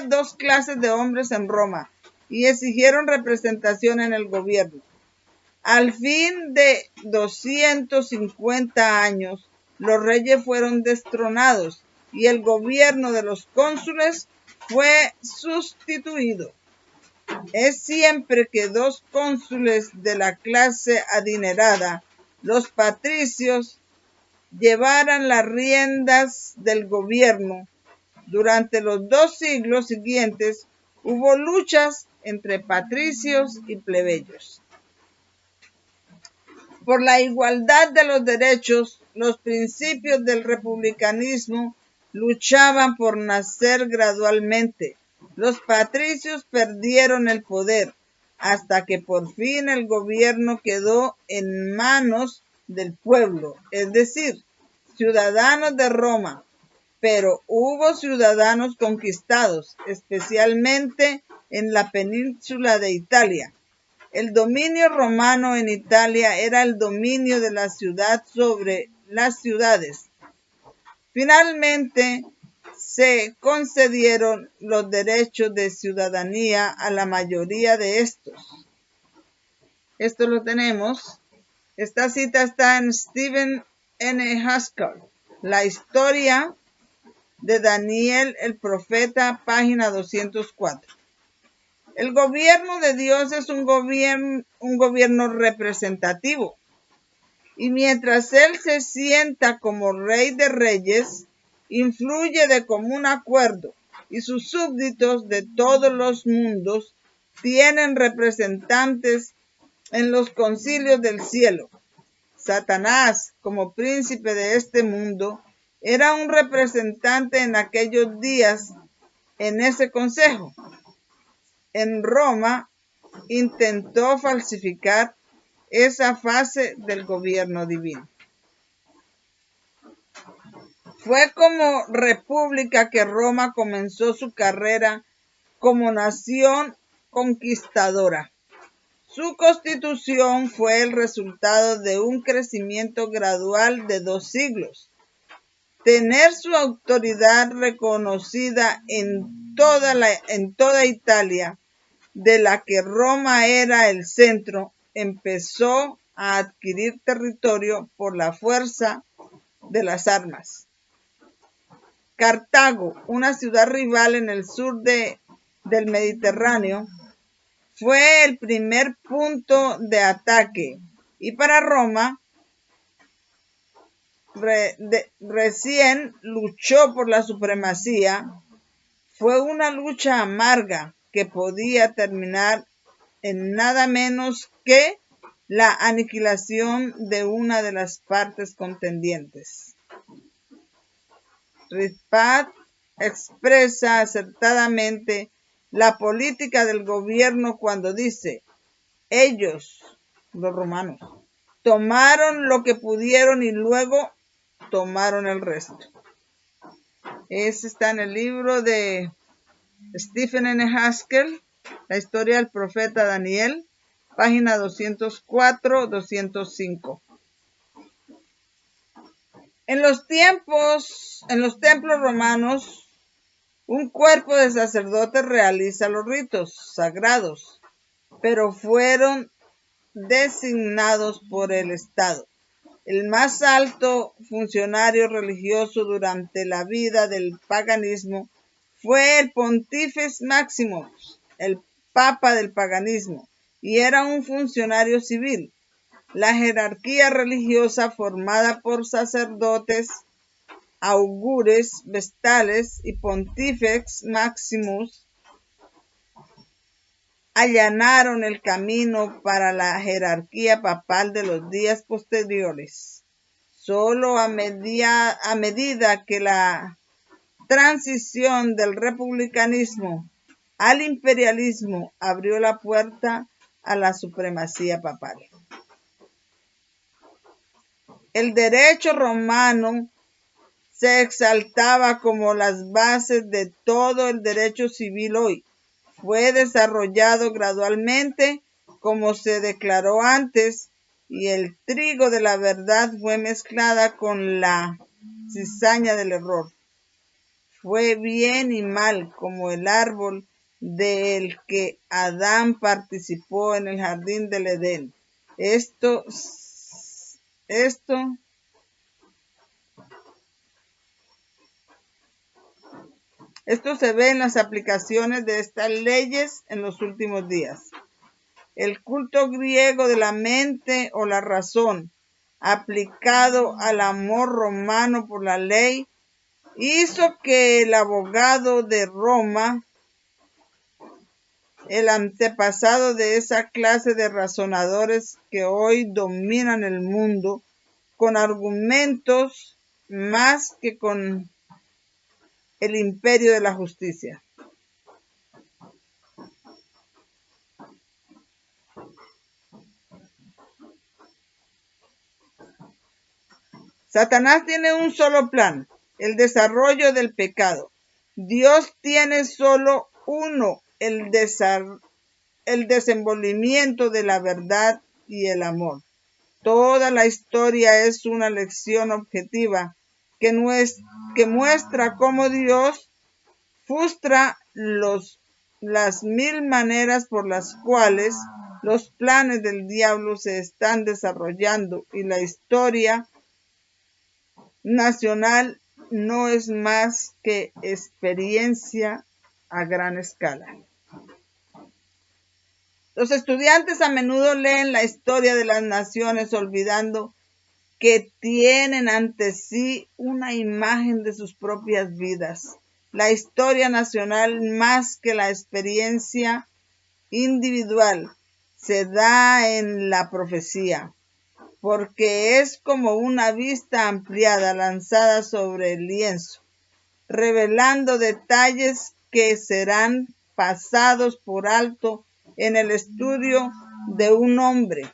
dos clases de hombres en Roma y exigieron representación en el gobierno. Al fin de 250 años, los reyes fueron destronados y el gobierno de los cónsules fue sustituido. Es siempre que dos cónsules de la clase adinerada, los patricios, llevaran las riendas del gobierno. Durante los 2 siglos siguientes hubo luchas entre patricios y plebeyos. Por la igualdad de los derechos, los principios del republicanismo luchaban por nacer gradualmente. Los patricios perdieron el poder hasta que por fin el gobierno quedó en manos del pueblo, es decir, ciudadanos de Roma. Pero hubo ciudadanos conquistados, especialmente en la península de Italia. El dominio romano en Italia era el dominio de la ciudad sobre las ciudades. Finalmente, se concedieron los derechos de ciudadanía a la mayoría de estos. Esto lo tenemos. Esta cita está en Stephen N. Haskell, La historia de Daniel el profeta, página 204. El gobierno de Dios es un gobierno representativo. Y mientras Él se sienta como Rey de Reyes, influye de común acuerdo, y sus súbditos de todos los mundos tienen representantes en los concilios del cielo. Satanás, como príncipe de este mundo, era un representante en aquellos días en ese consejo. En Roma intentó falsificar esa fase del gobierno divino. Fue como república que Roma comenzó su carrera como nación conquistadora. Su constitución fue el resultado de un crecimiento gradual de 2 siglos. Tener su autoridad reconocida en toda Italia, de la que Roma era el centro, empezó a adquirir territorio por la fuerza de las armas. Cartago, una ciudad rival en el sur del Mediterráneo, fue el primer punto de ataque, y para Roma recién luchó por la supremacía. Fue una lucha amarga que podía terminar en nada menos que la aniquilación de una de las partes contendientes. Rispad expresa acertadamente la política del gobierno cuando dice: ellos, los romanos, tomaron lo que pudieron y luego tomaron el resto. Ese está en el libro de Stephen N. Haskell, La historia del profeta Daniel, página 204-205. En los templos romanos, un cuerpo de sacerdotes realiza los ritos sagrados, pero fueron designados por el Estado. El más alto funcionario religioso durante la vida del paganismo fue el Pontífice Maximus, el Papa del paganismo, y era un funcionario civil. La jerarquía religiosa, formada por sacerdotes, augures, vestales y Pontífice Maximus, allanaron el camino para la jerarquía papal de los días posteriores. Solo a medida que la transición del republicanismo al imperialismo abrió la puerta a la supremacía papal. El derecho romano se exaltaba como las bases de todo el derecho civil hoy. Fue desarrollado gradualmente, como se declaró antes, y el trigo de la verdad fue mezclada con la cizaña del error. Fue bien y mal como el árbol del que Adán participó en el jardín del Edén. Esto se ve en las aplicaciones de estas leyes en los últimos días. El culto griego de la mente o la razón, aplicado al amor romano por la ley, hizo que el abogado de Roma, el antepasado de esa clase de razonadores que hoy dominan el mundo, con argumentos más que con el imperio de la justicia. Satanás tiene un solo plan, el desarrollo del pecado. Dios tiene solo uno, el desenvolvimiento de la verdad y el amor. Toda la historia es una lección objetiva que muestra cómo Dios frustra las mil maneras por las cuales los planes del diablo se están desarrollando, y la historia nacional no es más que experiencia a gran escala. Los estudiantes a menudo leen la historia de las naciones olvidando que tienen ante sí una imagen de sus propias vidas. La historia nacional, más que la experiencia individual, se da en la profecía, porque es como una vista ampliada lanzada sobre el lienzo, revelando detalles que serán pasados por alto en el estudio de un hombre.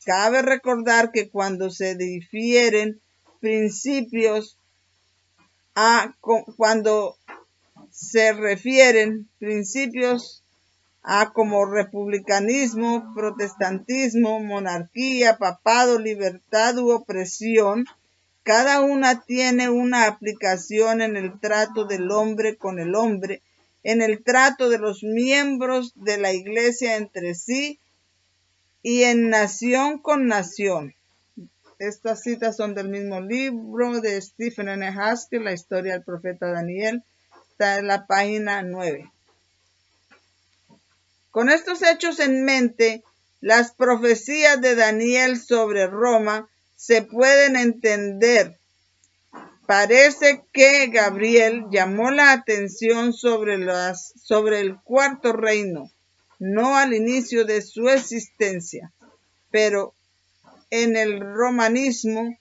Cabe recordar que cuando se refieren principios a como republicanismo, protestantismo, monarquía, papado, libertad u opresión, cada una tiene una aplicación en el trato del hombre con el hombre, en el trato de los miembros de la iglesia entre sí y en nación con nación. Estas citas son del mismo libro de Stephen N. Haskell, La historia del profeta Daniel. Está en la página 9. Con estos hechos en mente, las profecías de Daniel sobre Roma se pueden entender. Parece que Gabriel llamó la atención sobre el cuarto reino, no al inicio de su existencia, pero en el romanismo,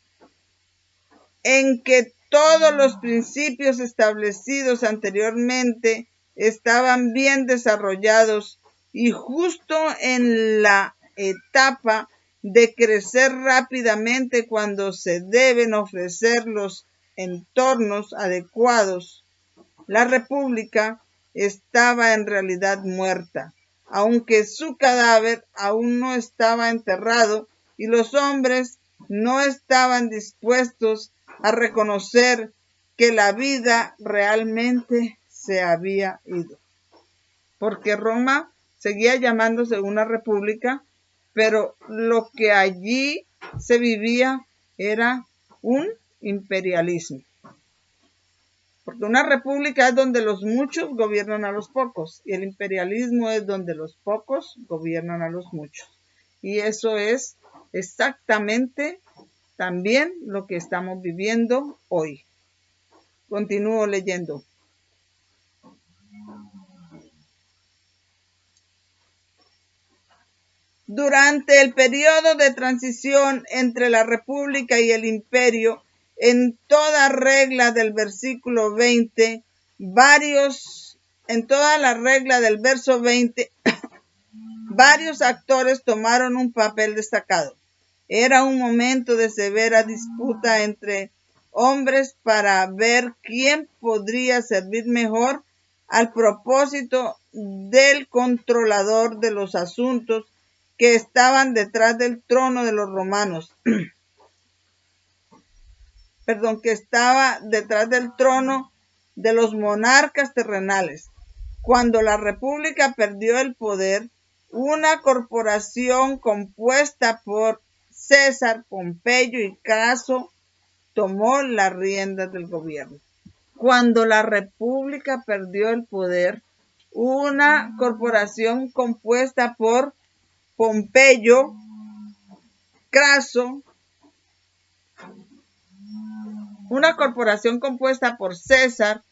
en que todos los principios establecidos anteriormente estaban bien desarrollados y justo en la etapa de crecer rápidamente cuando se deben ofrecer los entornos adecuados. La república estaba en realidad muerta, aunque su cadáver aún no estaba enterrado y los hombres no estaban dispuestos a reconocer que la vida realmente se había ido. Porque Roma seguía llamándose una república, pero lo que allí se vivía era un imperialismo. Porque una república es donde los muchos gobiernan a los pocos, y el imperialismo es donde los pocos gobiernan a los muchos. Y eso es exactamente también lo que estamos viviendo hoy. Continúo leyendo. Durante el periodo de transición entre la República y el Imperio, en toda regla del versículo 20, en toda la regla del verso 20, varios actores tomaron un papel destacado. Era un momento de severa disputa entre hombres para ver quién podría servir mejor al propósito del controlador de los asuntos que estaban detrás del trono de los romanos. Que estaba detrás del trono de los monarcas terrenales. Cuando la República perdió el poder, una corporación compuesta por César, Pompeyo y Craso tomó las riendas del gobierno. Cuando la República perdió el poder, una corporación compuesta por Pompeyo, Craso, una corporación compuesta por César,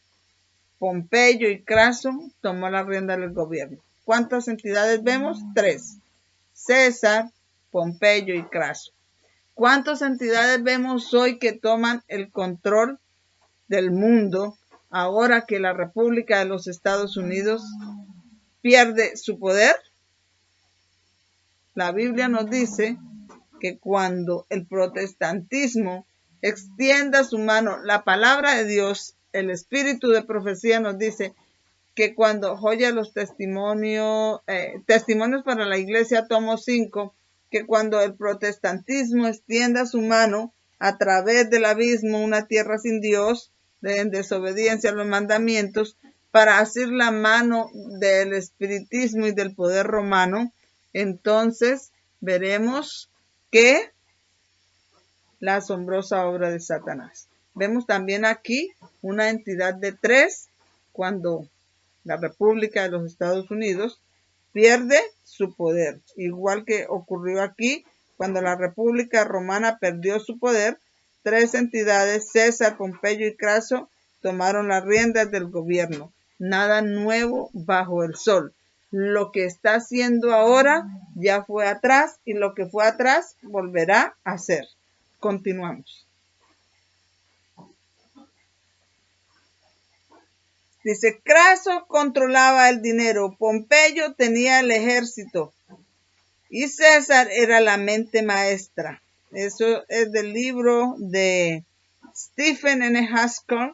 Pompeyo y Craso tomó la rienda del gobierno. ¿Cuántas entidades vemos? 3. César, Pompeyo y Craso. ¿Cuántas entidades vemos hoy que toman el control del mundo ahora que la República de los Estados Unidos pierde su poder? La Biblia nos dice que cuando el protestantismo extienda su mano, la palabra de Dios, el espíritu de profecía nos dice que cuando oye los testimonios para la iglesia, tomo 5, que cuando el protestantismo extienda su mano a través del abismo, una tierra sin Dios, en desobediencia a los mandamientos, para hacer la mano del espiritismo y del poder romano, entonces veremos que la asombrosa obra de Satanás. Vemos también aquí una entidad de 3 cuando la República de los Estados Unidos pierde su poder, igual que ocurrió aquí cuando la República Romana perdió su poder. 3 entidades, César, Pompeyo y Craso, tomaron las riendas del gobierno. Nada nuevo bajo el sol. Lo que está haciendo ahora ya fue atrás y lo que fue atrás volverá a ser. Continuamos. Dice, Craso controlaba el dinero, Pompeyo tenía el ejército y César era la mente maestra. Eso es del libro de Stephen N. Haskell,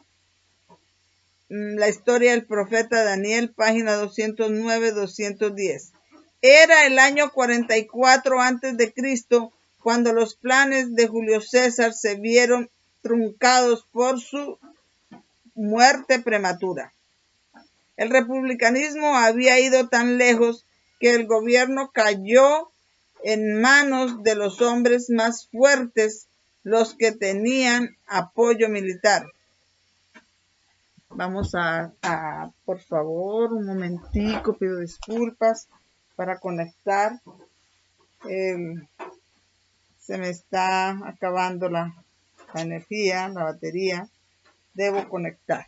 la historia del profeta Daniel, página 209-210. Era el año 44 antes de Cristo cuando los planes de Julio César se vieron truncados por su muerte prematura. El republicanismo había ido tan lejos que el gobierno cayó en manos de los hombres más fuertes, los que tenían apoyo militar. Vamos a por favor, un momentico, pido disculpas para conectar. Se me está acabando la energía, la batería. Debo conectar.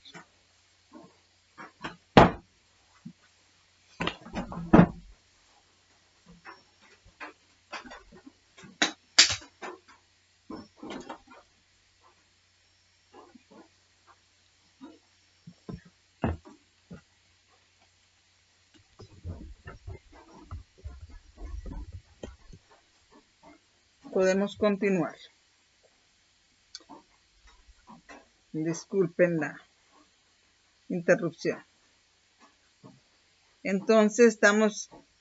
Podemos continuar. Disculpen la interrupción. Entonces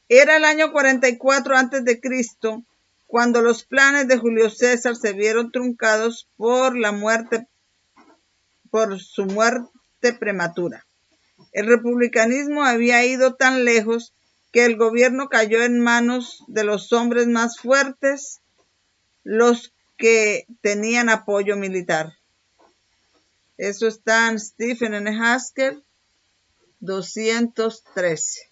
era el año 44 antes de Cristo cuando los planes de Julio César se vieron truncados por su muerte prematura. El republicanismo había ido tan lejos que el gobierno cayó en manos de los hombres más fuertes, los que tenían apoyo militar. Eso está en Stephen N. Haskell, 213.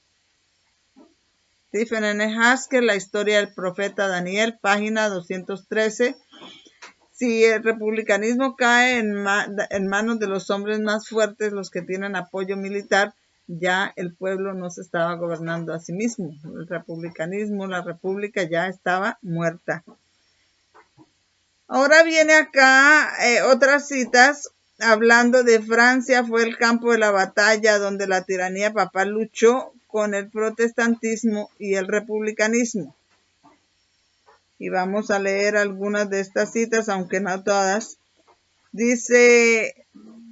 Stephen N. Haskell, la historia del profeta Daniel, página 213. Si el republicanismo cae en manos de los hombres más fuertes, los que tienen apoyo militar, Ya el pueblo no se estaba gobernando a sí mismo. El republicanismo, la república ya estaba muerta. Ahora viene acá otras citas hablando de Francia. Fue el campo de la batalla donde la tiranía papal luchó con el protestantismo y el republicanismo. Y vamos a leer algunas de estas citas, aunque no todas. Dice,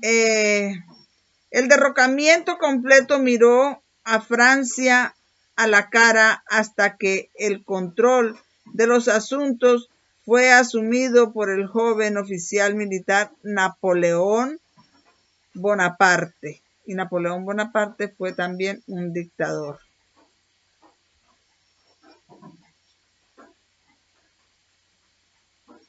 el derrocamiento completo miró a Francia a la cara hasta que el control de los asuntos fue asumido por el joven oficial militar Napoleón Bonaparte. Y Napoleón Bonaparte fue también un dictador.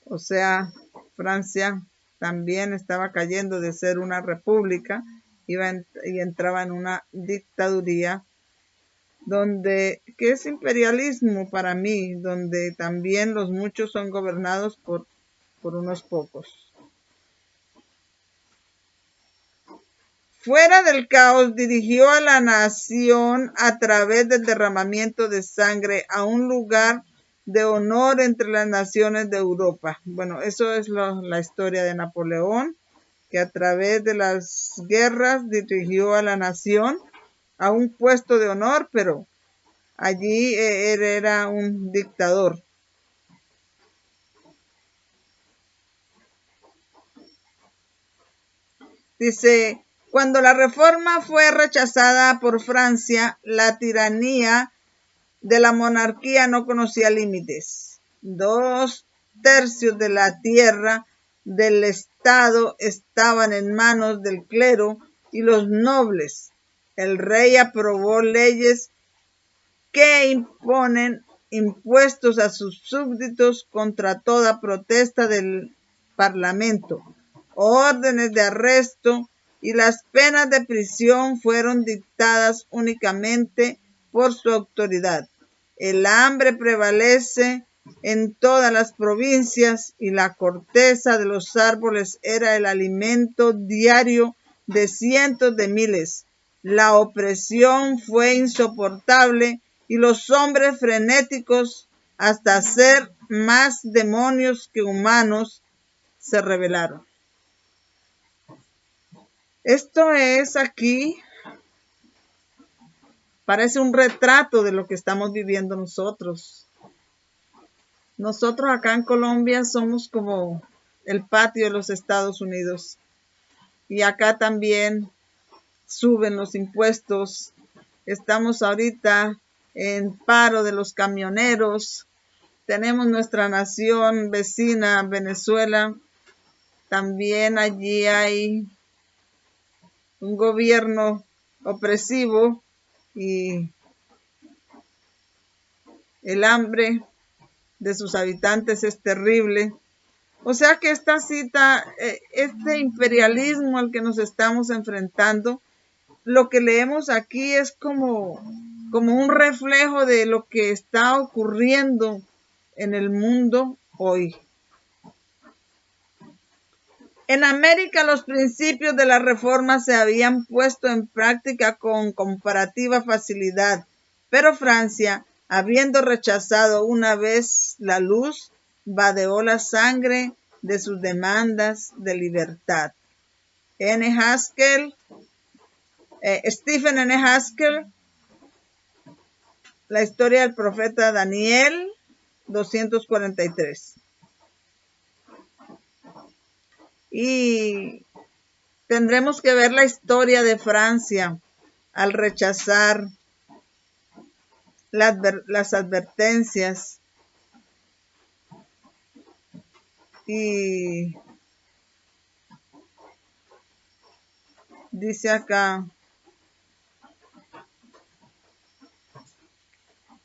O sea, Francia también estaba cayendo de ser una república y entraba en una dictaduría donde, ¿qué es imperialismo para mí? Donde también los muchos son gobernados por unos pocos. Fuera del caos, dirigió a la nación a través del derramamiento de sangre a un lugar de honor entre las naciones de Europa. Bueno, eso es la historia de Napoleón, que a través de las guerras dirigió a la nación a un puesto de honor, pero allí él era un dictador. Dice, cuando la reforma fue rechazada por Francia, la tiranía de la monarquía no conocía límites. 2/3 de la tierra del Estado estaban en manos del clero y los nobles. El rey aprobó leyes que imponen impuestos a sus súbditos contra toda protesta del Parlamento. Órdenes de arresto y las penas de prisión fueron dictadas únicamente por su autoridad. El hambre prevalece en todas las provincias y la corteza de los árboles era el alimento diario de cientos de miles. La opresión fue insoportable y los hombres frenéticos, hasta ser más demonios que humanos, se rebelaron. Esto es aquí, parece un retrato de lo que estamos viviendo nosotros. Nosotros acá en Colombia somos como el patio de los Estados Unidos. Y acá también suben los impuestos. Estamos ahorita en paro de los camioneros. Tenemos nuestra nación vecina, Venezuela. También allí hay un gobierno opresivo y el hambre de sus habitantes es terrible. O sea que esta cita, este imperialismo al que nos estamos enfrentando, lo que leemos aquí es como un reflejo de lo que está ocurriendo en el mundo hoy. En América los principios de la reforma se habían puesto en práctica con comparativa facilidad, pero Francia, habiendo rechazado una vez la luz, vadeó la sangre de sus demandas de libertad. Stephen N. Haskell, la historia del profeta Daniel 243. Y tendremos que ver la historia de Francia al rechazar las advertencias y dice acá,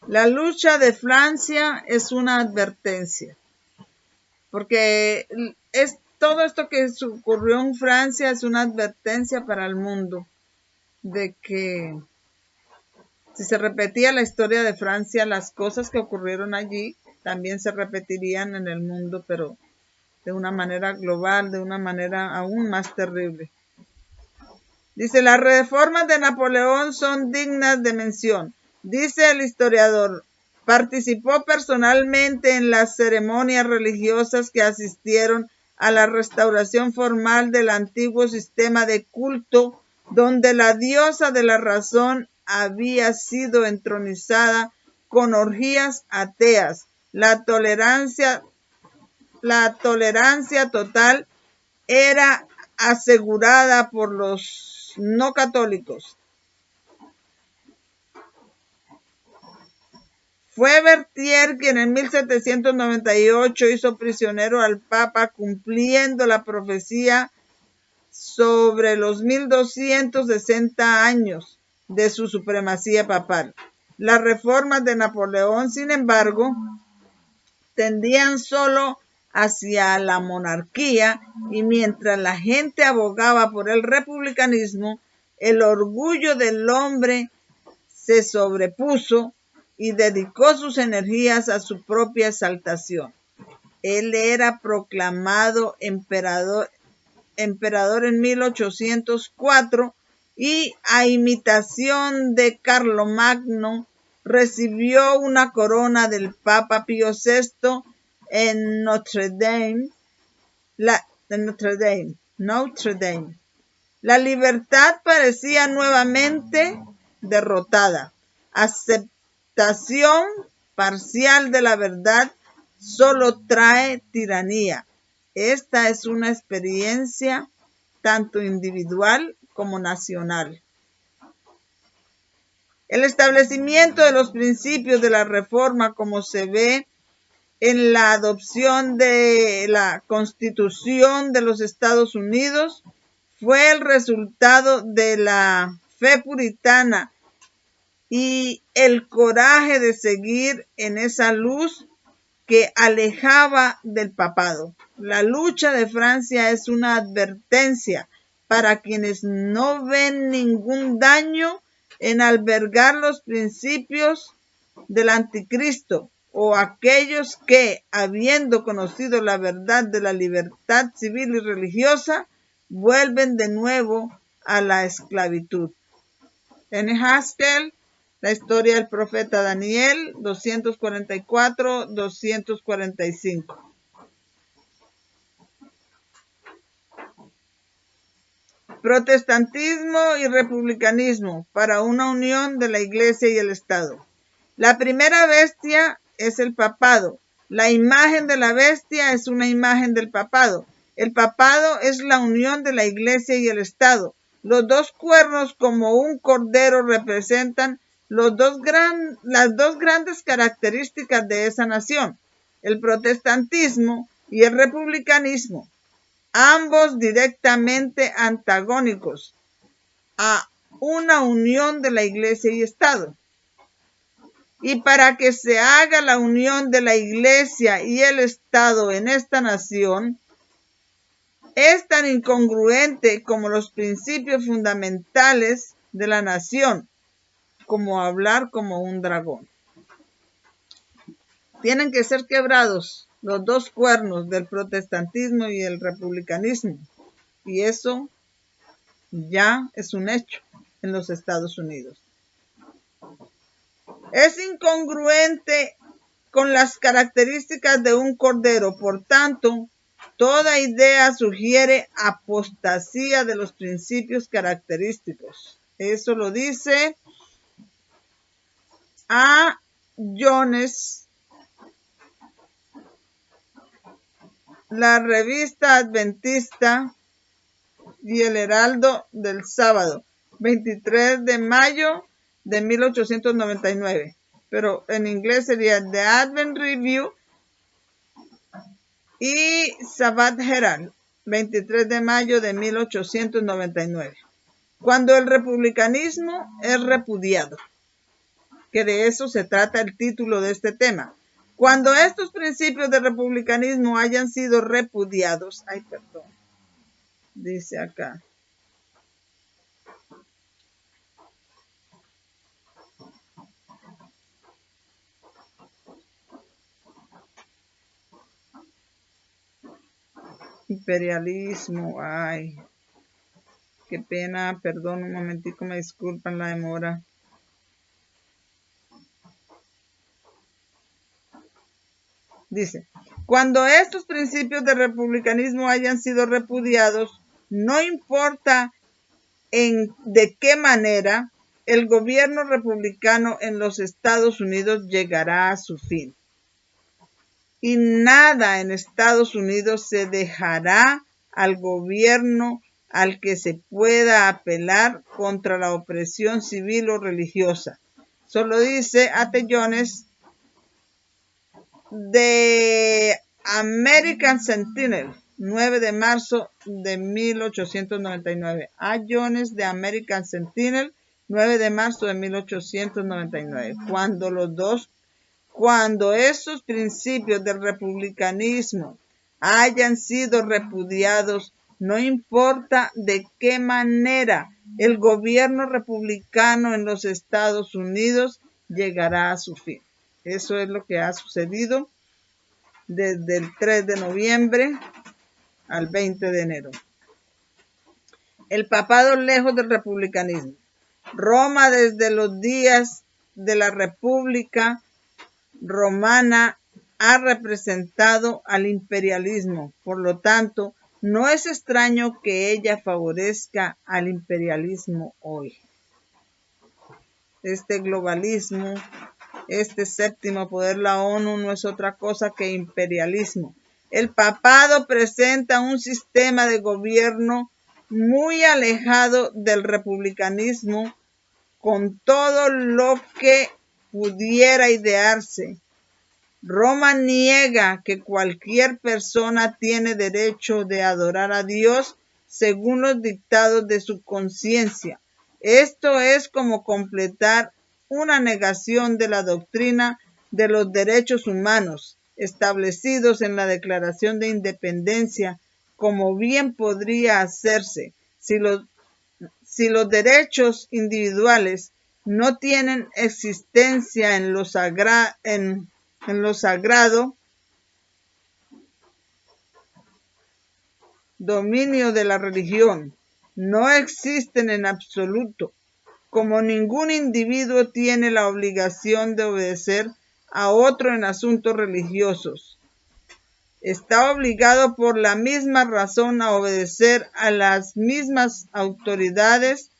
la lucha de Francia es una advertencia, porque todo esto que ocurrió en Francia es una advertencia para el mundo de que si se repetía la historia de Francia, las cosas que ocurrieron allí también se repetirían en el mundo, pero de una manera global, de una manera aún más terrible. Dice, las reformas de Napoleón son dignas de mención. Dice el historiador, participó personalmente en las ceremonias religiosas que asistieron a la restauración formal del antiguo sistema de culto, donde la diosa de la razón había sido entronizada con orgías ateas. La tolerancia total era asegurada por los no católicos. Fue Berthier quien en 1798 hizo prisionero al Papa, cumpliendo la profecía sobre los 1260 años de su supremacía papal. Las reformas de Napoleón, sin embargo, tendían solo hacia la monarquía, y mientras la gente abogaba por el republicanismo, el orgullo del hombre se sobrepuso y dedicó sus energías a su propia exaltación. Él era proclamado emperador en 1804 y, a imitación de Carlomagno, recibió una corona del Papa Pío VI en Notre Dame. La libertad parecía nuevamente derrotada. Aceptación parcial de la verdad solo trae tiranía. Esta es una experiencia tanto individual como nacional. El establecimiento de los principios de la reforma, como se ve en la adopción de la Constitución de los Estados Unidos, fue el resultado de la fe puritana y el coraje de seguir en esa luz que alejaba del papado. La lucha de Francia es una advertencia para quienes no ven ningún daño en albergar los principios del anticristo, o aquellos que, habiendo conocido la verdad de la libertad civil y religiosa, vuelven de nuevo a la esclavitud. N. Haskell, La historia del profeta Daniel, 244-245. Protestantismo y republicanismo para una unión de la Iglesia y el Estado. La primera bestia es el papado. La imagen de la bestia es una imagen del papado. El papado es la unión de la Iglesia y el Estado. Los dos cuernos como un cordero representan las dos grandes características de esa nación, el protestantismo y el republicanismo, ambos directamente antagónicos a una unión de la Iglesia y Estado. Y para que se haga la unión de la Iglesia y el Estado en esta nación, es tan incongruente como los principios fundamentales de la nación, como hablar como un dragón. Tienen que ser quebrados los dos cuernos del protestantismo y el republicanismo, y eso ya es un hecho en los Estados Unidos. Es incongruente con las características de un cordero, por tanto, toda idea sugiere apostasía de los principios característicos. Eso lo dice A. Jones, la Revista Adventista y el Heraldo del sábado, 23 de mayo de 1899. Pero en inglés sería The Advent Review y Sabbath Herald, 23 de mayo de 1899. Cuando el republicanismo es repudiado, que de eso se trata el título de este tema. Cuando estos principios del republicanismo hayan sido repudiados, dice acá. Imperialismo, Qué pena, perdón, un momentico, me disculpan la demora. Dice, cuando estos principios de republicanismo hayan sido repudiados, no importa de qué manera, el gobierno republicano en los Estados Unidos llegará a su fin. Y nada en Estados Unidos se dejará al gobierno al que se pueda apelar contra la opresión civil o religiosa. Solo dice A.T. Jones de American Sentinel, 9 de marzo de 1899. A. Jones de American Sentinel, 9 de marzo de 1899. Cuando esos principios del republicanismo hayan sido repudiados, no importa de qué manera, el gobierno republicano en los Estados Unidos llegará a su fin. Eso es lo que ha sucedido desde el 3 de noviembre al 20 de enero. El papado lejos del republicanismo. Roma desde los días de la República Romana ha representado al imperialismo. Por lo tanto, no es extraño que ella favorezca al imperialismo hoy. Este globalismo, este séptimo poder, la ONU, no es otra cosa que imperialismo. El papado presenta un sistema de gobierno muy alejado del republicanismo, con todo lo que pudiera idearse. Roma niega que cualquier persona tiene derecho de adorar a Dios según los dictados de su conciencia. Esto es como completar una negación de la doctrina de los derechos humanos establecidos en la Declaración de Independencia, como bien podría hacerse si los derechos individuales no tienen existencia en lo sagrado dominio de la religión. No existen en absoluto, como ningún individuo tiene la obligación de obedecer a otro en asuntos religiosos. Está obligado por la misma razón a obedecer a las mismas autoridades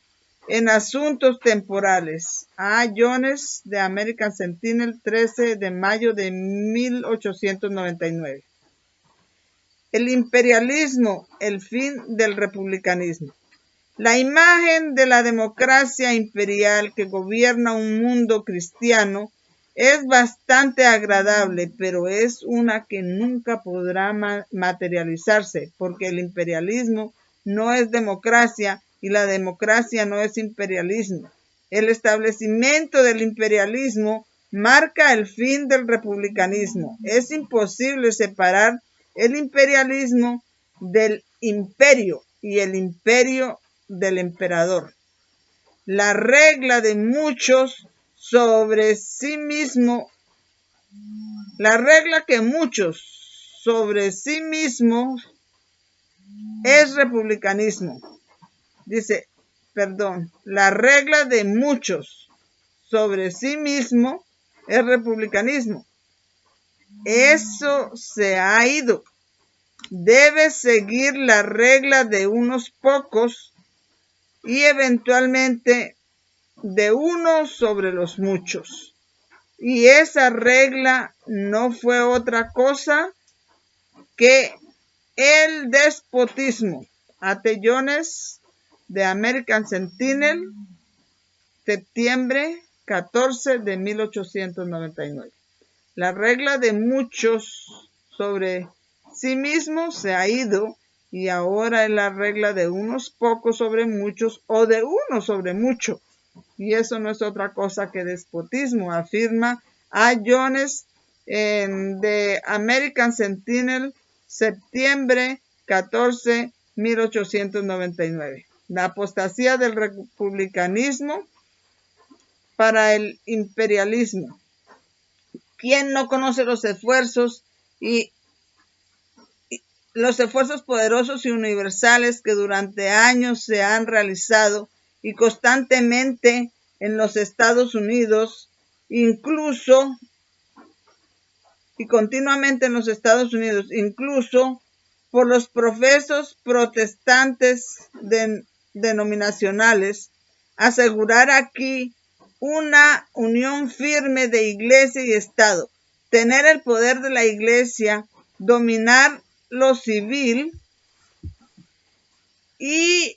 en asuntos temporales. A. Jones de American Sentinel, 13 de mayo de 1899. El imperialismo, el fin del republicanismo. La imagen de la democracia imperial que gobierna un mundo cristiano es bastante agradable, pero es una que nunca podrá materializarse, porque el imperialismo no es democracia y la democracia no es imperialismo. El establecimiento del imperialismo marca el fin del republicanismo. Es imposible separar el imperialismo del imperio y el imperio del emperador. La regla de muchos sobre sí mismo, la regla que muchos sobre sí mismos es republicanismo. Dice, perdón, la regla de muchos sobre sí mismo es republicanismo. Eso se ha ido. Debe seguir la regla de unos pocos y eventualmente de uno sobre los muchos. Y esa regla no fue otra cosa que el despotismo. A.T. Jones de American Sentinel, septiembre 14 de 1899. La regla de muchos sobre sí mismos se ha ido y ahora es la regla de unos pocos sobre muchos o de uno sobre mucho. Y eso no es otra cosa que despotismo, afirma A. Jones de American Sentinel, septiembre 14, 1899. La apostasía del republicanismo para el imperialismo. ¿Quién no conoce los esfuerzos y los esfuerzos poderosos y universales que durante años se han realizado y constantemente en los Estados Unidos, incluso y continuamente en los Estados Unidos, incluso por los profesos protestantes denominacionales, asegurar aquí una unión firme de iglesia y Estado, tener el poder de la iglesia, dominar lo civil y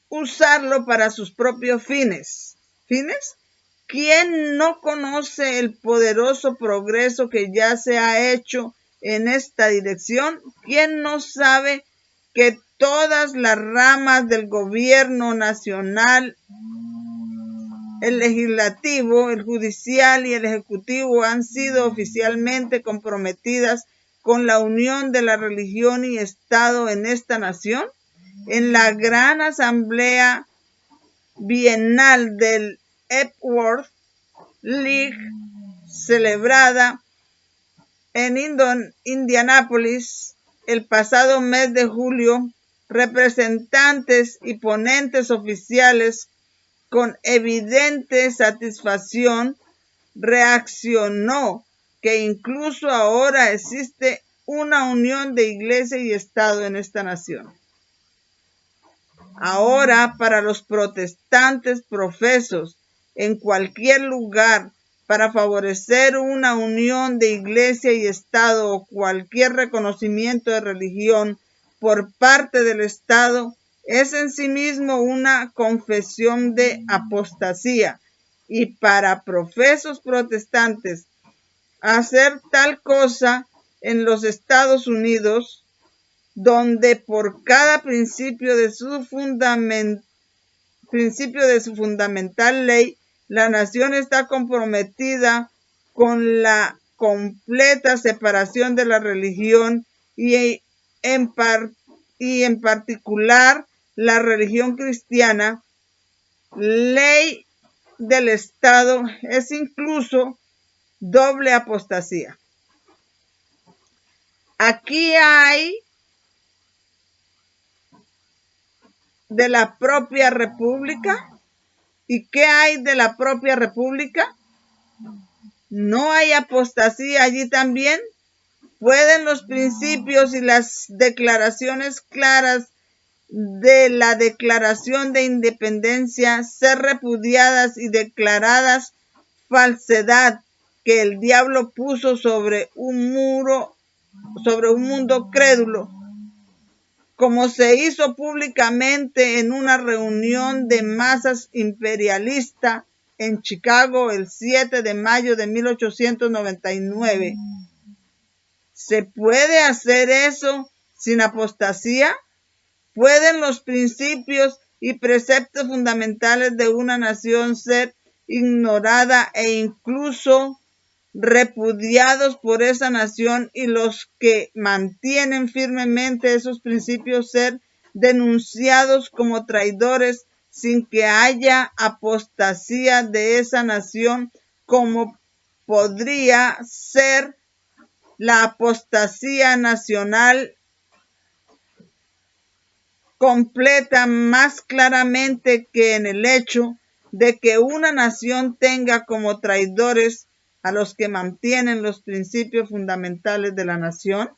usarlo para sus propios fines. ¿Fines? ¿Quién no conoce el poderoso progreso que ya se ha hecho en esta dirección? ¿Quién no sabe que todas las ramas del gobierno nacional, el legislativo, el judicial y el ejecutivo han sido oficialmente comprometidas con la unión de la religión y Estado en esta nación? En la gran asamblea bienal del Epworth League, celebrada en Indianápolis el pasado mes de julio, representantes y ponentes oficiales con evidente satisfacción reaccionó que incluso ahora existe una unión de iglesia y Estado en esta nación. Ahora, para los protestantes profesos en cualquier lugar, para favorecer una unión de iglesia y Estado o cualquier reconocimiento de religión por parte del Estado, es en sí mismo una confesión de apostasía. Y para profesos protestantes, hacer tal cosa en los Estados Unidos, donde por cada principio de su fundamental ley, la nación está comprometida con la completa separación de la religión y en particular la religión cristiana, ley del Estado, es incluso doble apostasía. Aquí hay de la propia república. ¿Y qué hay de la propia república? ¿No hay apostasía allí también? ¿Pueden los principios y las declaraciones claras de la Declaración de Independencia ser repudiadas y declaradas falsedad que el diablo puso sobre un mundo crédulo, como se hizo públicamente en una reunión de masas imperialista en Chicago el 7 de mayo de 1899? ¿Se puede hacer eso sin apostasía? ¿Pueden los principios y preceptos fundamentales de una nación ser ignorada e incluso repudiados por esa nación y los que mantienen firmemente esos principios ser denunciados como traidores sin que haya apostasía de esa nación, como podría ser la apostasía nacional completa más claramente que en el hecho de que una nación tenga como traidores a los que mantienen los principios fundamentales de la nación?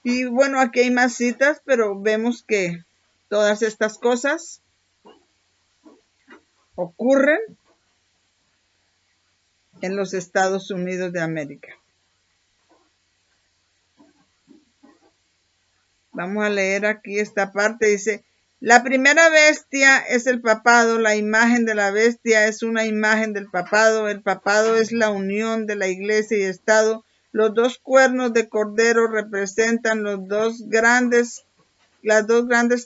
Y bueno, aquí hay más citas, pero vemos que todas estas cosas ocurren en los Estados Unidos de América. Vamos a leer aquí esta parte. Dice: la primera bestia es el papado, la imagen de la bestia es una imagen del papado, el papado es la unión de la iglesia y Estado. Los dos cuernos de cordero representan las dos grandes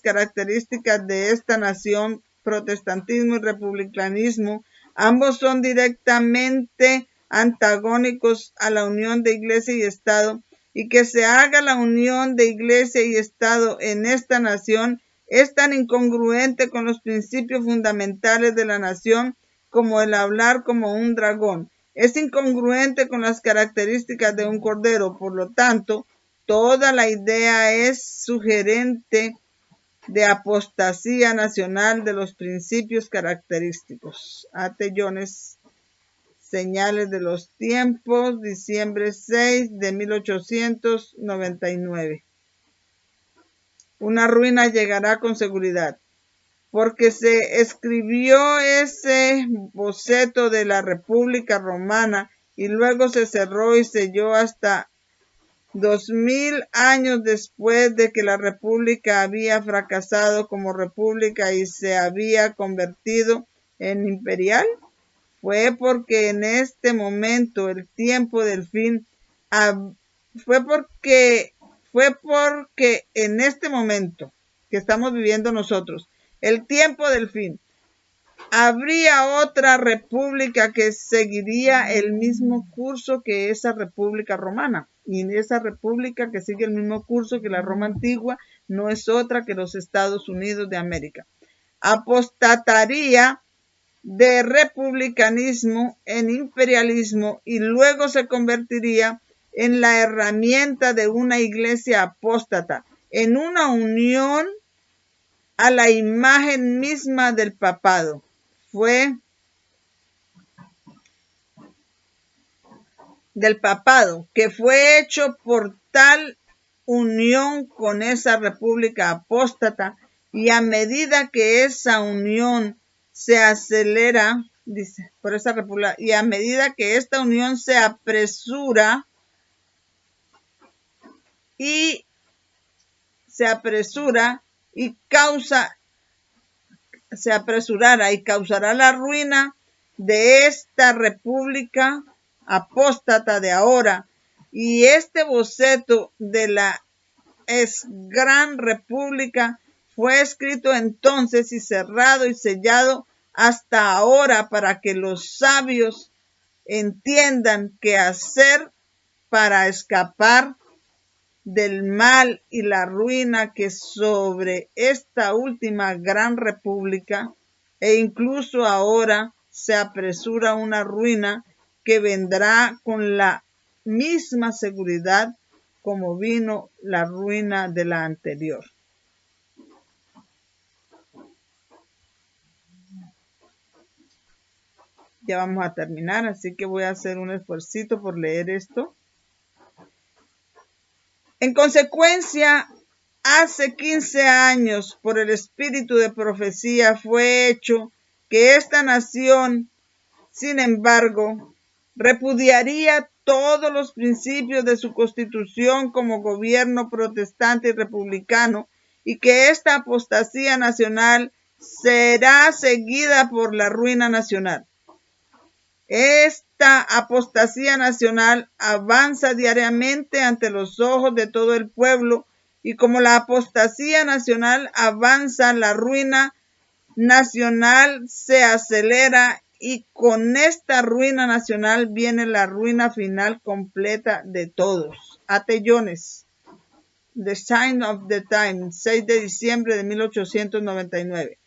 características de esta nación, protestantismo y republicanismo. Ambos son directamente antagónicos a la unión de iglesia y Estado, y que se haga la unión de iglesia y Estado en esta nación es tan incongruente con los principios fundamentales de la nación como el hablar como un dragón. es incongruente con las características de un cordero. Por lo tanto, toda la idea es sugerente de apostasía nacional de los principios característicos. A.T. Jones, Señales de los Tiempos, diciembre 6 de 1899. Una ruina llegará con seguridad, porque se escribió ese boceto de la República Romana y luego se cerró y selló hasta 2000 años después de que la República había fracasado como república y se había convertido en imperial. Fue porque en este momento el tiempo del fin fue porque en este momento que estamos viviendo nosotros, el tiempo del fin, habría otra república que seguiría el mismo curso que esa república romana. Y esa república que sigue el mismo curso que la Roma antigua no es otra que los Estados Unidos de América. Apostataría de republicanismo en imperialismo y luego se convertiría en la herramienta de una iglesia apóstata, en una unión a la imagen misma del papado. Fue del papado, que fue hecho por tal unión con esa república apóstata, y a medida que esa unión se acelera, dice, por esa república, y a medida que esta unión se apresura y causará la ruina de esta república apóstata de ahora, y este boceto de la gran república fue escrito entonces y cerrado y sellado hasta ahora para que los sabios entiendan qué hacer para escapar del mal y la ruina que sobre esta última gran república, e incluso ahora se apresura una ruina que vendrá con la misma seguridad como vino la ruina de la anterior. Ya vamos a terminar, así que voy a hacer un esfuercito por leer esto. En consecuencia, hace 15 años, por el espíritu de profecía, fue hecho que esta nación, sin embargo, repudiaría todos los principios de su constitución como gobierno protestante y republicano, y que esta apostasía nacional será seguida por la ruina nacional. Esta apostasía nacional avanza diariamente ante los ojos de todo el pueblo, y como la apostasía nacional avanza, la ruina nacional se acelera, y con esta ruina nacional viene la ruina final completa de todos. A.T. Jones, The Sign of the Times, 6 de diciembre de 1899.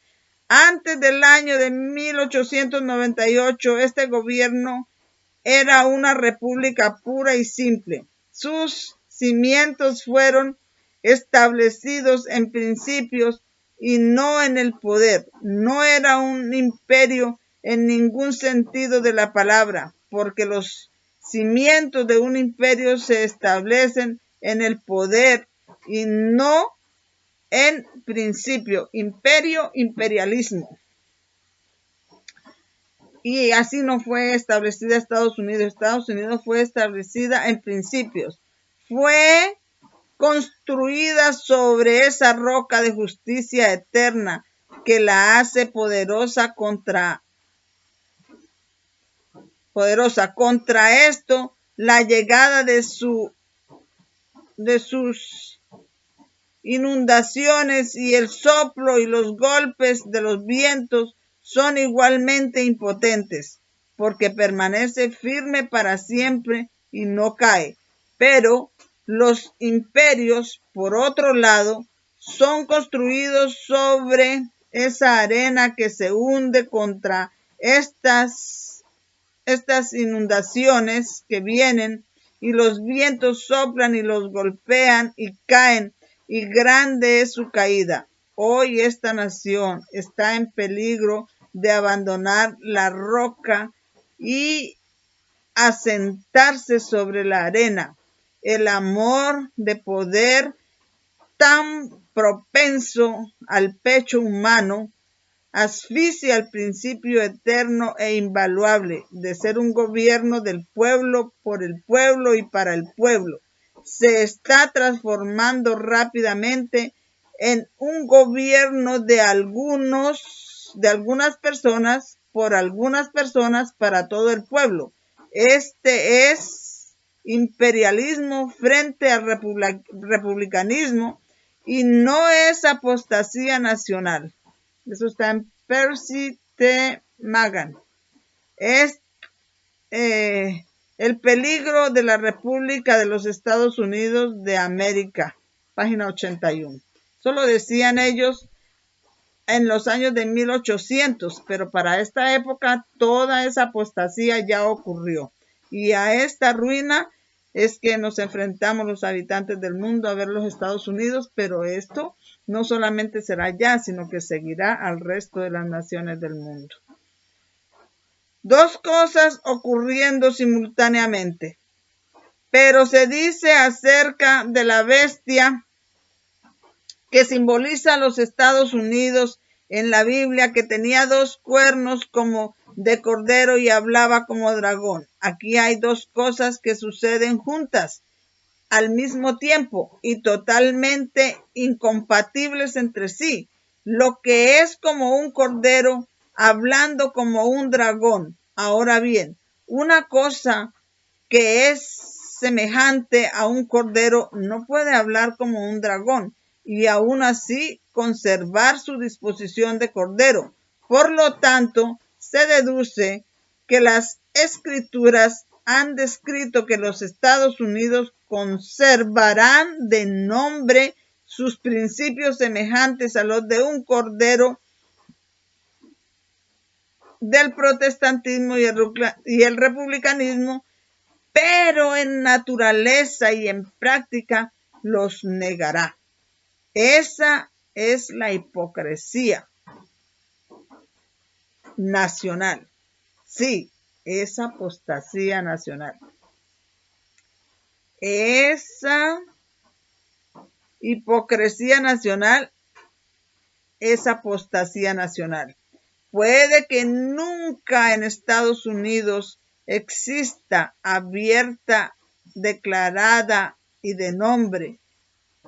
Antes del año de 1898, este gobierno era una república pura y simple. Sus cimientos fueron establecidos en principios y no en el poder. No era un imperio en ningún sentido de la palabra, porque los cimientos de un imperio se establecen en el poder y no en principio. Imperio, imperialismo. Y así no fue establecida Estados Unidos. Estados Unidos fue establecida en principios. Fue construida sobre esa roca de justicia eterna que la hace poderosa contra esto. La llegada de sus inundaciones y el soplo y los golpes de los vientos son igualmente impotentes, porque permanece firme para siempre y no cae. Pero los imperios, por otro lado, son construidos sobre esa arena que se hunde contra estas estas inundaciones que vienen y los vientos soplan y los golpean y caen y grande es su caída. Hoy esta nación está en peligro de abandonar la roca y asentarse sobre la arena. El amor de poder tan propenso al pecho humano asfixia el principio eterno e invaluable de ser un gobierno del pueblo, por el pueblo y para el pueblo. Se está transformando rápidamente en un gobierno de algunas personas, por algunas personas, para todo el pueblo. Este es imperialismo frente al republicanismo y no es apostasía nacional. Eso está en Percy T. Magan. Es el peligro de la República de los Estados Unidos de América, página 81. Eso lo decían ellos en los años de 1800, pero para esta época toda esa apostasía ya ocurrió. Y a esta ruina es que nos enfrentamos los habitantes del mundo a ver los Estados Unidos, pero esto no solamente será ya, sino que seguirá al resto de las naciones del mundo. Dos cosas ocurriendo simultáneamente. Pero se dice acerca de la bestia que simboliza a los Estados Unidos en la Biblia, que tenía dos cuernos como de cordero y hablaba como dragón. Aquí hay dos cosas que suceden juntas al mismo tiempo y totalmente incompatibles entre sí. Lo que es como un cordero hablando como un dragón. Ahora bien, una cosa que es semejante a un cordero no puede hablar como un dragón y aún así conservar su disposición de cordero. Por lo tanto, se deduce que las escrituras han descrito que los Estados Unidos conservarán de nombre sus principios semejantes a los de un cordero del protestantismo y el republicanismo, pero en naturaleza y en práctica los negará. Esa es la hipocresía nacional. Sí, es apostasía nacional. Esa hipocresía nacional es apostasía nacional. Puede que nunca en Estados Unidos exista abierta, declarada y de nombre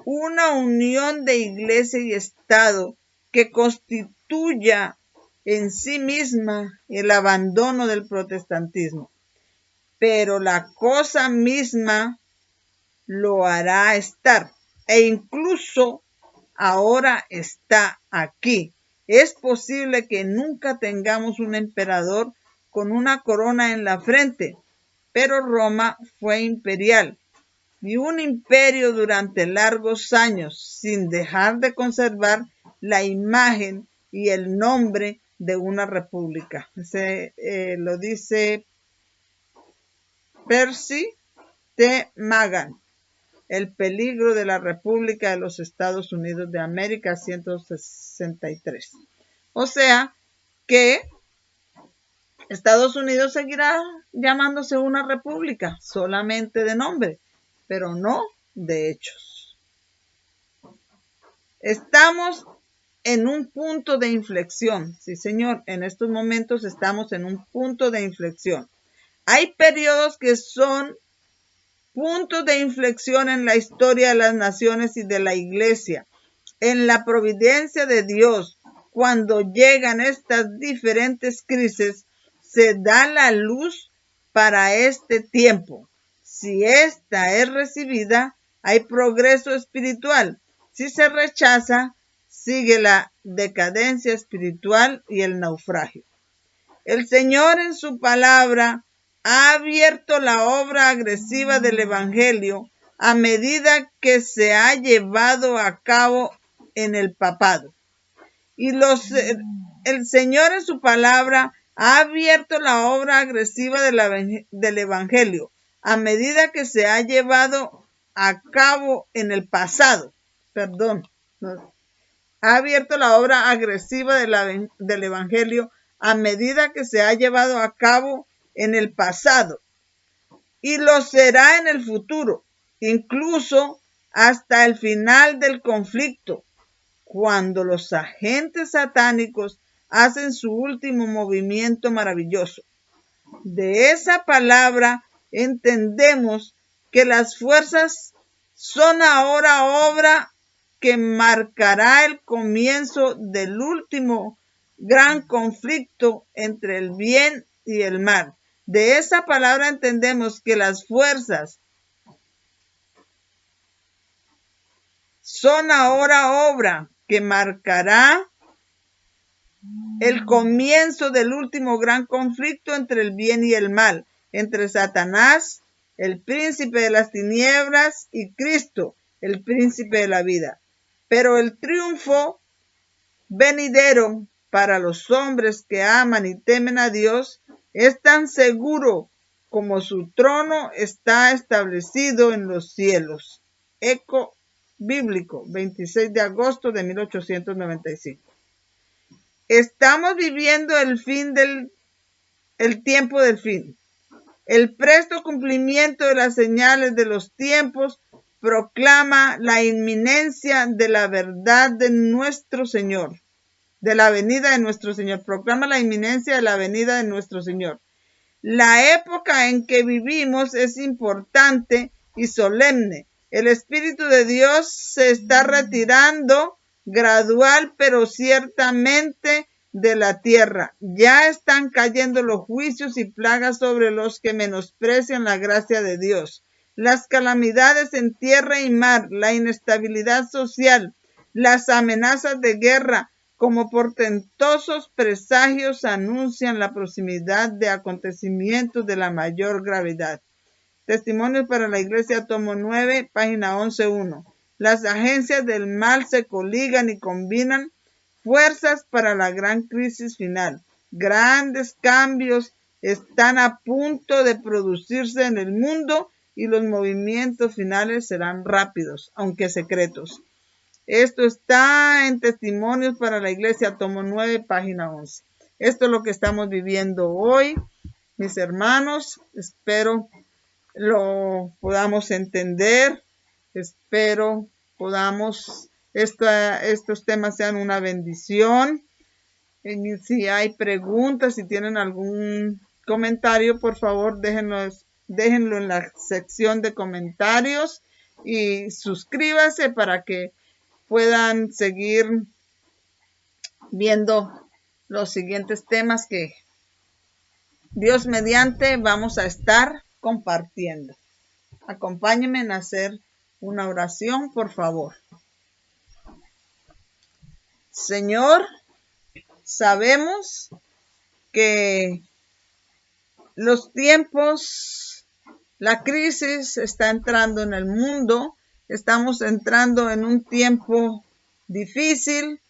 una unión de iglesia y Estado que constituya en sí misma el abandono del protestantismo. Pero la cosa misma lo hará estar, e incluso ahora está aquí. Es posible que nunca tengamos un emperador con una corona en la frente, pero Roma fue imperial y un imperio durante largos años, sin dejar de conservar la imagen y el nombre de una república. Lo dice Percy T. Magan. El peligro de la República de los Estados Unidos de América, 163. O sea que Estados Unidos seguirá llamándose una república, solamente de nombre, pero no de hechos. Estamos en un punto de inflexión. Sí, señor, en estos momentos estamos en un punto de inflexión. Hay periodos que son puntos de inflexión en la historia de las naciones y de la iglesia. En la providencia de Dios, cuando llegan estas diferentes crisis, se da la luz para este tiempo. Si esta es recibida, hay progreso espiritual. Si se rechaza, sigue la decadencia espiritual y el naufragio. El Señor en su palabra ha abierto la obra agresiva del Evangelio a medida que se ha llevado a cabo en el papado. Y el Señor en su palabra ha abierto la obra agresiva del Evangelio a medida que se ha llevado a cabo en el pasado. Ha abierto la obra agresiva del Evangelio a medida que se ha llevado a cabo en el pasado y lo será en el futuro, incluso hasta el final del conflicto, cuando los agentes satánicos hacen su último movimiento maravilloso. De esa palabra entendemos que las fuerzas son ahora obra que marcará el comienzo del último gran conflicto entre el bien y el mal. De esa palabra entendemos que las fuerzas son ahora obra que marcará el comienzo del último gran conflicto entre el bien y el mal, entre Satanás, el príncipe de las tinieblas, y Cristo, el príncipe de la vida. Pero el triunfo venidero para los hombres que aman y temen a Dios es tan seguro como su trono está establecido en los cielos. Eco bíblico, 26 de agosto de 1895. Estamos viviendo el tiempo del fin. El presto cumplimiento de las señales de los tiempos proclama la inminencia de la verdad de nuestro Señor, de la venida de nuestro Señor. Proclama la inminencia de la venida de nuestro Señor. La época en que vivimos es importante y solemne. El Espíritu de Dios se está retirando gradual pero ciertamente de la tierra. Ya están cayendo los juicios y plagas sobre los que menosprecian la gracia de Dios. Las calamidades en tierra y mar, la inestabilidad social, las amenazas de guerra, como portentosos presagios anuncian la proximidad de acontecimientos de la mayor gravedad. Testimonios para la Iglesia, tomo 9, página 11.1. Las agencias del mal se coligan y combinan fuerzas para la gran crisis final. Grandes cambios están a punto de producirse en el mundo y los movimientos finales serán rápidos, aunque secretos. Esto está en Testimonios para la Iglesia, tomo 9, página 11. Esto es lo que estamos viviendo hoy, mis hermanos. Espero lo podamos entender. Espero podamos, estos temas sean una bendición. Si hay preguntas, si tienen algún comentario, por favor, déjenlo en la sección de comentarios y suscríbase para que puedan seguir viendo los siguientes temas que Dios mediante vamos a estar compartiendo. Acompáñenme en hacer una oración, por favor. Señor, sabemos que los tiempos, la crisis está entrando en el mundo. Estamos entrando en un tiempo difícil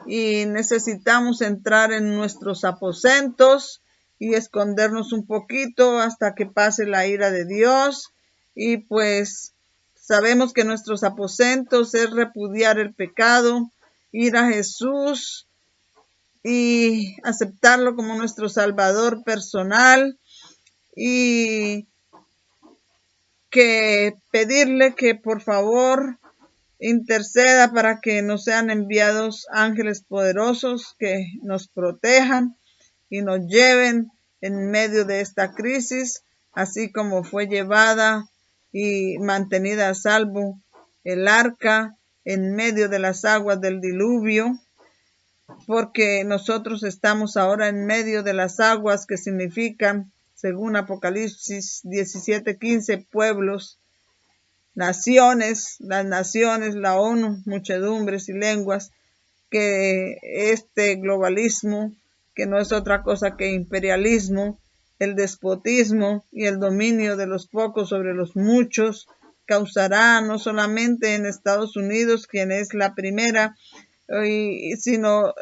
y necesitamos entrar en nuestros aposentos y escondernos un poquito hasta que pase la ira de Dios. Y pues sabemos que nuestros aposentos es repudiar el pecado, ir a Jesús y aceptarlo como nuestro Salvador personal y que pedirle que por favor interceda para que nos sean enviados ángeles poderosos que nos protejan y nos lleven en medio de esta crisis, así como fue llevada y mantenida a salvo el arca en medio de las aguas del diluvio, porque nosotros estamos ahora en medio de las aguas que significan, según Apocalipsis 17:15, pueblos, naciones, las naciones, la ONU, muchedumbres y lenguas, que este globalismo, que no es otra cosa que imperialismo, el despotismo y el dominio de los pocos sobre los muchos, causará no solamente en Estados Unidos, quien es la primera sino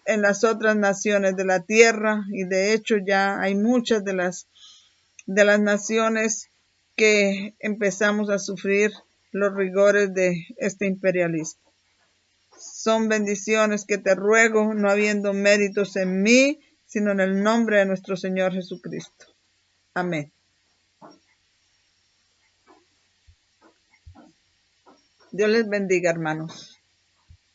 en las otras naciones de la tierra, y de hecho ya hay muchas de las naciones que empezamos a sufrir los rigores de este imperialismo. Son bendiciones que te ruego, no habiendo méritos en mí, sino en el nombre de nuestro Señor Jesucristo. Amén. Dios les bendiga, hermanos.